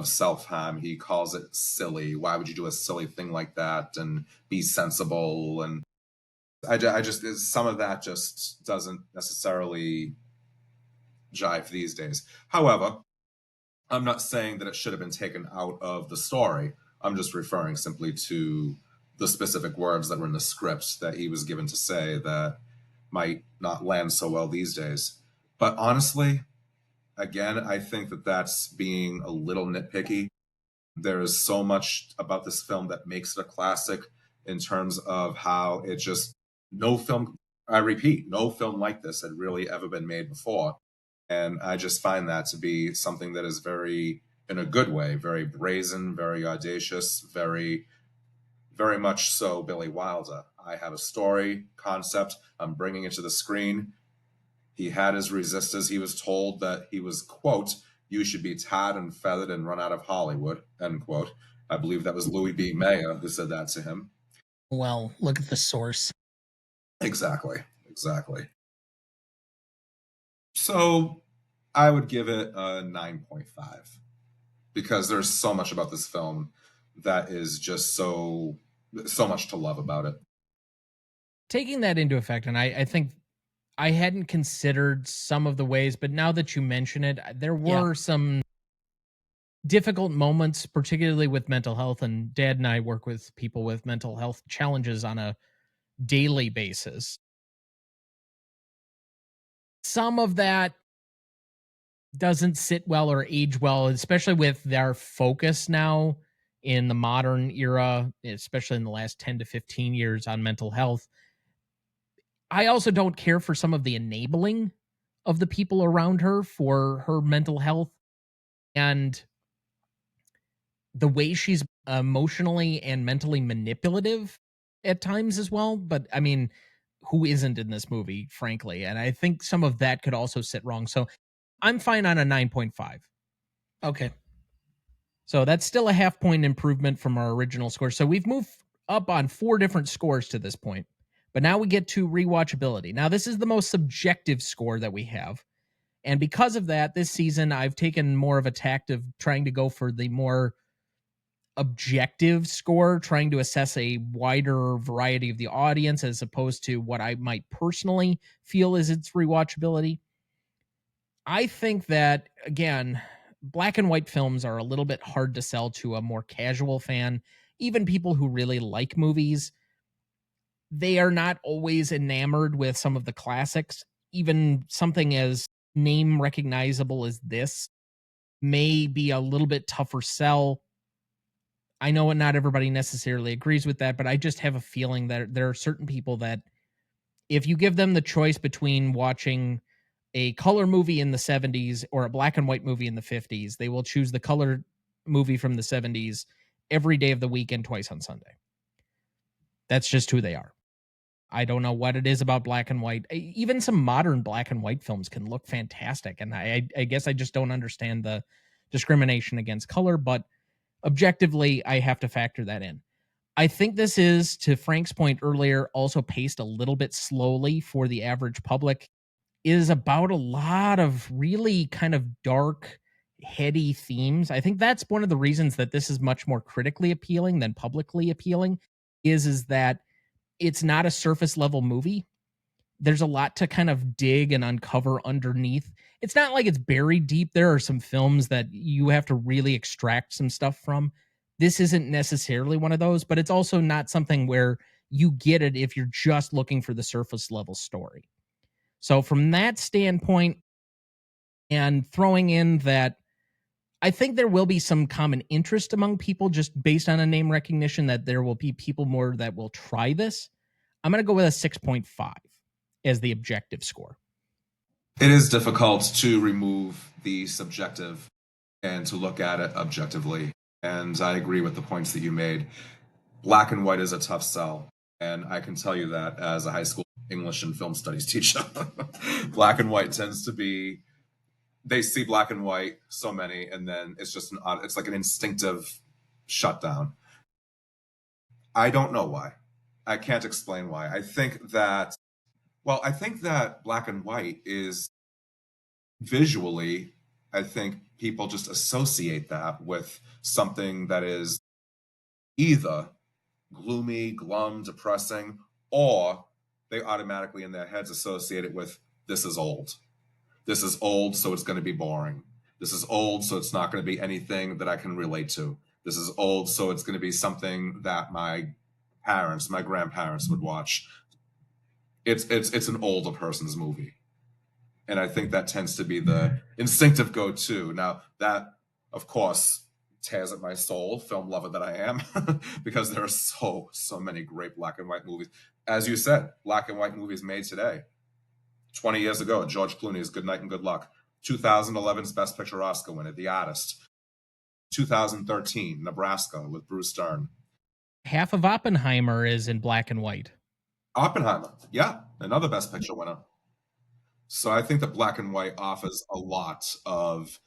self-harm. He calls it silly. Why would you do a silly thing like that and be sensible? And I just, some of that just doesn't necessarily jive these days. However, I'm not saying that it should have been taken out of the story. I'm just referring simply to the specific words that were in the script that he was given to say that might not land so well these days. But honestly, again, I think that that's being a little nitpicky. There is so much about this film that makes it a classic in terms of how it just, no film, I repeat, no film like this had really ever been made before. And I just find that to be something that is very, in a good way, very brazen, very audacious, very, very much so Billy Wilder. I have a story, concept, I'm bringing it to the screen. He had his resistors. He was told that he was, quote, you should be tarred and feathered and run out of Hollywood, end quote. I believe that was Louis B. Mayer who said that to him. Well, look at the source. Exactly. So I would give it a 9.5 because there's so much about this film that is just so much to love about it. Taking that into effect, and I think I hadn't considered some of the ways, but now that you mention it, there were some difficult moments, particularly with mental health, and Dad and I work with people with mental health challenges on a daily basis. Some of that doesn't sit well or age well, especially with their focus now in the modern era, especially in the last 10 to 15 years on mental health. I also don't care for some of the enabling of the people around her for her mental health and the way she's emotionally and mentally manipulative at times as well. But I mean, who isn't in this movie, frankly? And I think some of that could also sit wrong. So I'm fine on a 9.5. Okay. So that's still a half point improvement from our original score. So we've moved up on 4 different scores to this point. But now we get to rewatchability. Now, this is the most subjective score that we have. And because of that, this season I've taken more of a tact of trying to go for the more objective score, trying to assess a wider variety of the audience as opposed to what I might personally feel is its rewatchability. I think that, again, black and white films are a little bit hard to sell to a more casual fan. Even people who really like movies, they are not always enamored with some of the classics. Even something as name recognizable as this may be a little bit tougher sell. I know not everybody necessarily agrees with that, but I just have a feeling that there are certain people that if you give them the choice between watching a color movie in the 70s or a black and white movie in the 50s, they will choose the color movie from the 70s every day of the week and twice on Sunday. That's just who they are. I don't know what it is about black and white. Even some modern black and white films can look fantastic. And I guess I just don't understand the discrimination against color, but objectively, I have to factor that in. I think this is, to Frank's point earlier, also paced a little bit slowly for the average public. It is about a lot of really kind of dark, heady themes. I think that's one of the reasons that this is much more critically appealing than publicly appealing, is that it's not a surface level movie. There's a lot to kind of dig and uncover underneath. It's not like it's buried deep. There are some films that you have to really extract some stuff from. This isn't necessarily one of those, but it's also not something where you get it if you're just looking for the surface level story. So from that standpoint, and throwing in that I think there will be some common interest among people just based on a name recognition, that there will be people more that will try this, I'm going to go with a 6.5 as the objective score. It is difficult to remove the subjective and to look at it objectively. And I agree with the points that you made. Black and white is a tough sell. And I can tell you that as a high school English and film studies teacher. Black and white tends to be, they see black and white, so many, and then it's just it's like an instinctive shutdown. I don't know why. I can't explain why. I think that black and white is visually, I think people just associate that with something that is either gloomy, glum, depressing, or they automatically in their heads associate it with this is old. This is old, so it's going to be boring. This is old, so it's not going to be anything that I can relate to. This is old, so it's going to be something that my parents, my grandparents would watch. It's an older person's movie. And I think that tends to be the instinctive go-to. Now, that, of course, tears at my soul, film lover that I am, because there are so many great black and white movies. As you said, black and white movies made today. 20 years ago, George Clooney's Good Night and Good Luck. 2011's Best Picture Oscar winner, The Artist. 2013, Nebraska with Bruce Dern. Half of Oppenheimer is in black and white. Oppenheimer, yeah, another Best Picture winner. So I think that black and white offers a lot of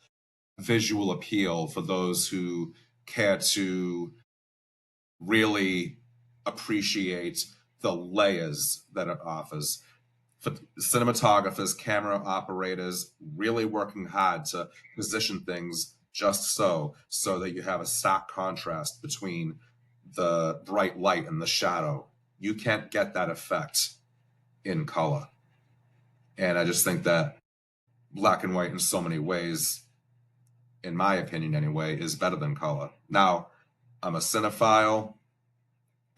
visual appeal for those who care to really appreciate the layers that it offers. For cinematographers, camera operators, really working hard to position things just so that you have a stark contrast between the bright light and the shadow. You can't get that effect in color. And I just think that black and white in so many ways, in my opinion anyway, is better than color. Now, I'm a cinephile.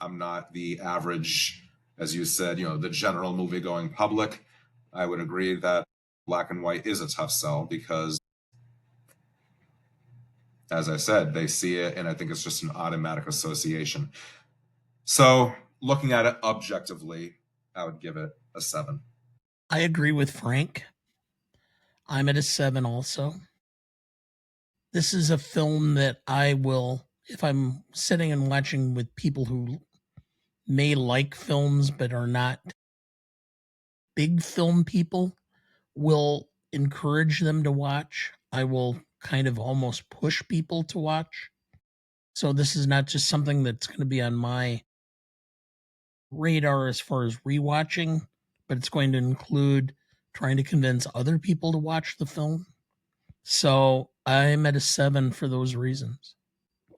I'm not the average, as you said, the general movie-going public. I would agree that black and white is a tough sell because, as I said, they see it, and I think it's just an automatic association. So, looking at it objectively, I would give it a 7. I agree with Frank. I'm at a 7 also. This is a film that I will, if I'm sitting and watching with people who may like films but are not big film people, will encourage them to watch. I will kind of almost push people to watch. So this is not just something that's going to be on my radar as far as rewatching, but it's going to include trying to convince other people to watch the film. So I'm at a 7 for those reasons.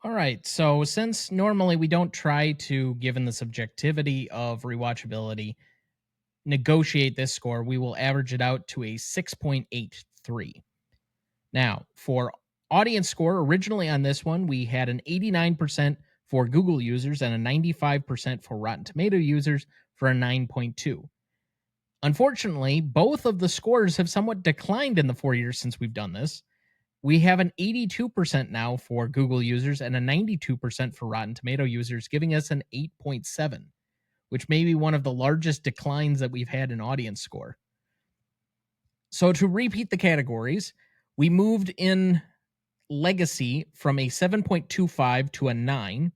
All right. So since normally we don't try to, given the subjectivity of rewatchability, negotiate this score, we will average it out to a 6.83. Now, for audience score, originally on this one, we had an 89% for Google users and a 95% for Rotten Tomato users for a 9.2. Unfortunately, both of the scores have somewhat declined in the 4 years since we've done this. We have an 82% now for Google users and a 92% for Rotten Tomato users, giving us an 8.7, which may be one of the largest declines that we've had in audience score. So to repeat the categories, we moved in legacy from a 7.25 to a 9.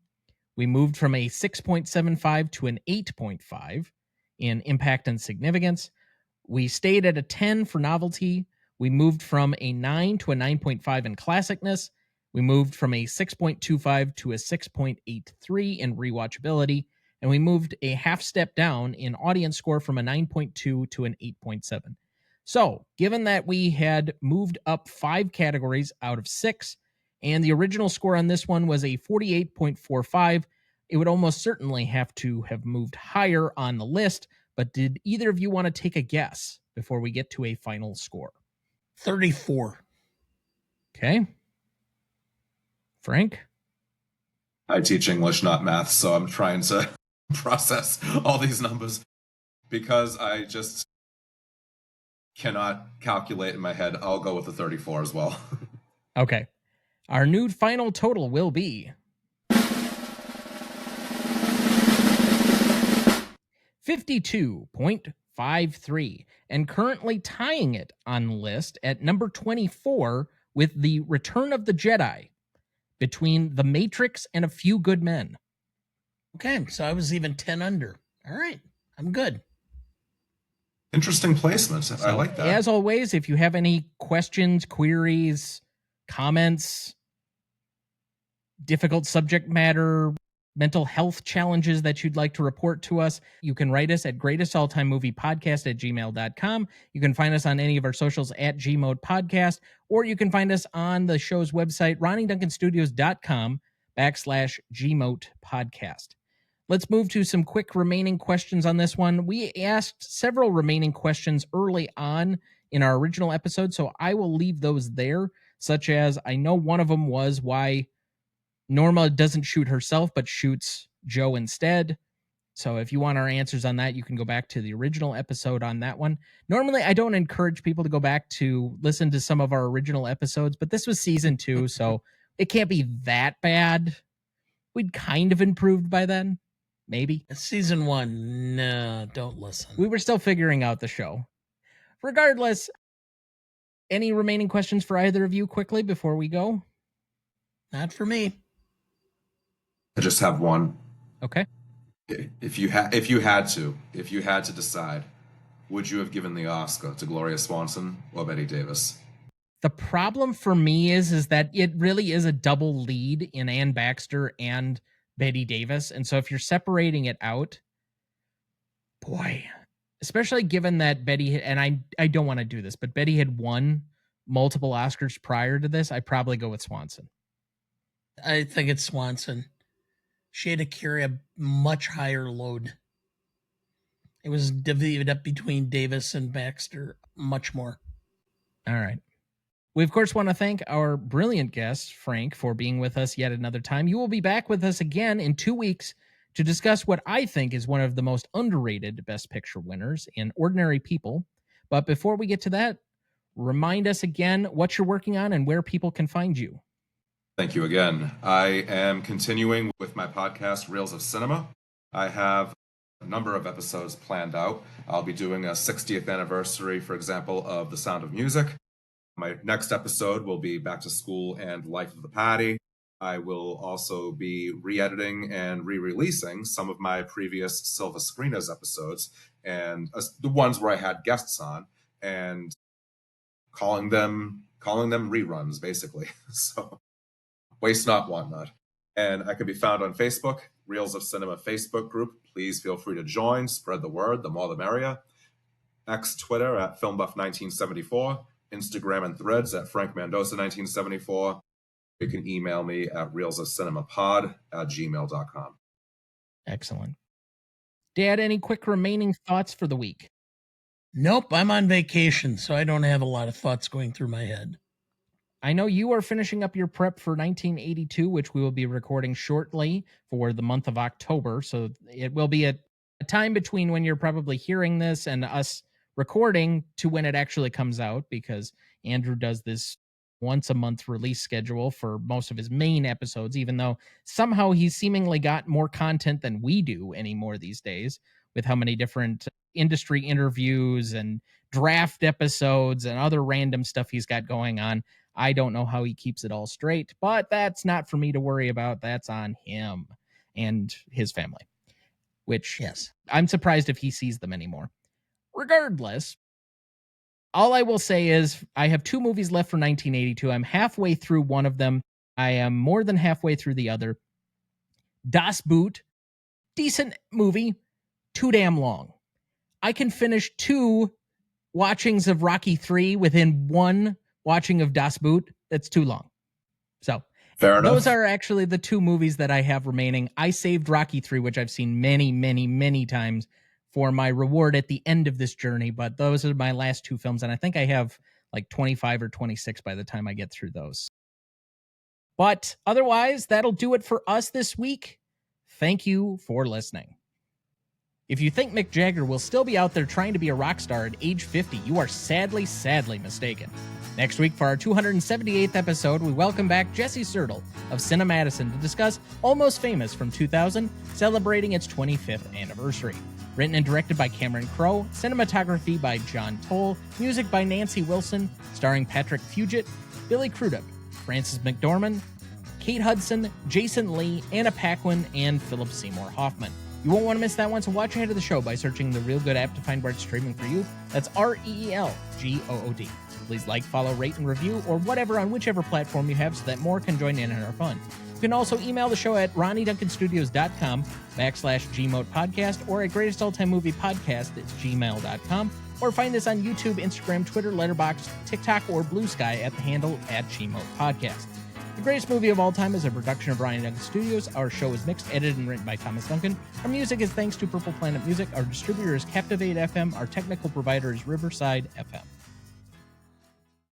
We moved from a 6.75 to an 8.5 in impact and significance. We stayed at a 10 for novelty. We moved from a 9 to a 9.5 in classicness. We moved from a 6.25 to a 6.83 in rewatchability. And we moved a half step down in audience score from a 9.2 to an 8.7. So, given that we had moved up 5 categories out of 6, and the original score on this one was a 48.45, it would almost certainly have to have moved higher on the list. But did either of you want to take a guess before we get to a final score? 34. Okay. Frank? I teach English, not math, so I'm trying to process all these numbers because I just cannot calculate in my head. I'll go with the 34 as well. Okay. Our new final total will be 52.53, and currently tying it on the list at number 24 with The Return of the Jedi, between The Matrix and A Few Good Men. Okay, so I was even 10 under. All right, I'm good. Interesting placement. I So, like that. as always, if you have any questions, queries, comments, difficult subject matter, mental health challenges that you'd like to report to us, you can write us at greatestaltimemoviepodcast@gmail.com. You can find us on any of our socials at gmodepodcast, or you can find us on the show's website, ronnieduncanstudios.com/gmodepodcast. Let's move to some quick remaining questions on this one. We asked several remaining questions early on in our original episode, so I will leave those there, such as I know one of them was why Norma doesn't shoot herself, but shoots Joe instead. So if you want our answers on that, you can go back to the original episode on that one. Normally, I don't encourage people to go back to listen to some of our original episodes, but this was season 2, so it can't be that bad. We'd kind of improved by then. Maybe. Season 1, no, don't listen. We were still figuring out the show. Regardless, any remaining questions for either of you quickly before we go? Not for me. I just have one. Okay. If you had to decide, would you have given the Oscar to Gloria Swanson or Bette Davis? The problem for me is that it really is a double lead in Anne Baxter and Bette Davis. And so if you're separating it out, boy, especially given that Betty, and I don't want to do this, but Betty had won multiple Oscars prior to this, I'd probably go with Swanson. I think it's Swanson. She had to carry a much higher load. It was divided up between Davis and Baxter much more. All right. We, of course, want to thank our brilliant guest, Frank, for being with us yet another time. You will be back with us again in 2 weeks to discuss what I think is one of the most underrated Best Picture winners in Ordinary People. But before we get to that, remind us again what you're working on and where people can find you. Thank you again. I am continuing with my podcast, Reels of Cinema. I have a number of episodes planned out. I'll be doing a 60th anniversary, for example, of The Sound of Music. My next episode will be Back to School and Life of the Patty. I will also be re-editing and re-releasing some of my previous Silver Screeners episodes, and the ones where I had guests on, and calling them reruns, basically. So, waste not, want not. And I can be found on Facebook, Reels of Cinema Facebook group. Please feel free to join, spread the word, the more the merrier. X Twitter at FilmBuff1974, Instagram and Threads at FrankMandosa1974. You can email me at reelsofcinemapod@gmail.com. Excellent. Dad, any quick remaining thoughts for the week? Nope, I'm on vacation, so I don't have a lot of thoughts going through my head. I know you are finishing up your prep for 1982, which we will be recording shortly for the month of October. So it will be a time between when you're probably hearing this and us recording to when it actually comes out, because Andrew does this once a month release schedule for most of his main episodes, even though somehow he's seemingly got more content than we do anymore these days, with how many different industry interviews and draft episodes and other random stuff he's got going on. I don't know how he keeps it all straight, but that's not for me to worry about. That's on him and his family, which Yes. I'm surprised if he sees them anymore. Regardless, all I will say is I have 2 movies left for 1982. I'm halfway through one of them. I am more than halfway through the other. Das Boot, decent movie, too damn long. I can finish 2 watchings of Rocky 3 within 1 watching of Das Boot. That's too long. So Fair enough. those are actually the 2 movies that I have remaining. I saved Rocky 3, which I've seen many, many, many times, for my reward at the end of this journey. But those are my last 2 films, and I think I have like 25 or 26 by the time I get through those. But otherwise, that'll do it for us this week. Thank you for listening. If you think Mick Jagger will still be out there trying to be a rock star at age 50, you are sadly, sadly mistaken. Next week, for our 278th episode, we welcome back Jesse Sertle of Cine Madison to discuss Almost Famous from 2000, celebrating its 25th anniversary. Written and directed by Cameron Crowe, cinematography by John Toll, music by Nancy Wilson, starring Patrick Fugit, Billy Crudup, Frances McDormand, Kate Hudson, Jason Lee, Anna Paquin, and Philip Seymour Hoffman. You won't want to miss that one, so watch ahead of the show by searching the Real Good app to find where it's streaming for you. That's REELGOOD. Please like, follow, rate, and review, or whatever on whichever platform you have so that more can join in our fun. You can also email the show at RonnieDuncanStudios.com/GMOTPodcast or at GreatestAllTimeMoviePodcast@gmail.com, or find us on YouTube, Instagram, Twitter, Letterboxd, TikTok, or Blue Sky at the handle @GMOTPodcast. The Greatest Movie of All Time is a production of Ronnie Duncan Studios. Our show is mixed, edited, and written by Thomas Duncan. Our music is thanks to Purple Planet Music. Our distributor is Captivate FM. Our technical provider is Riverside FM.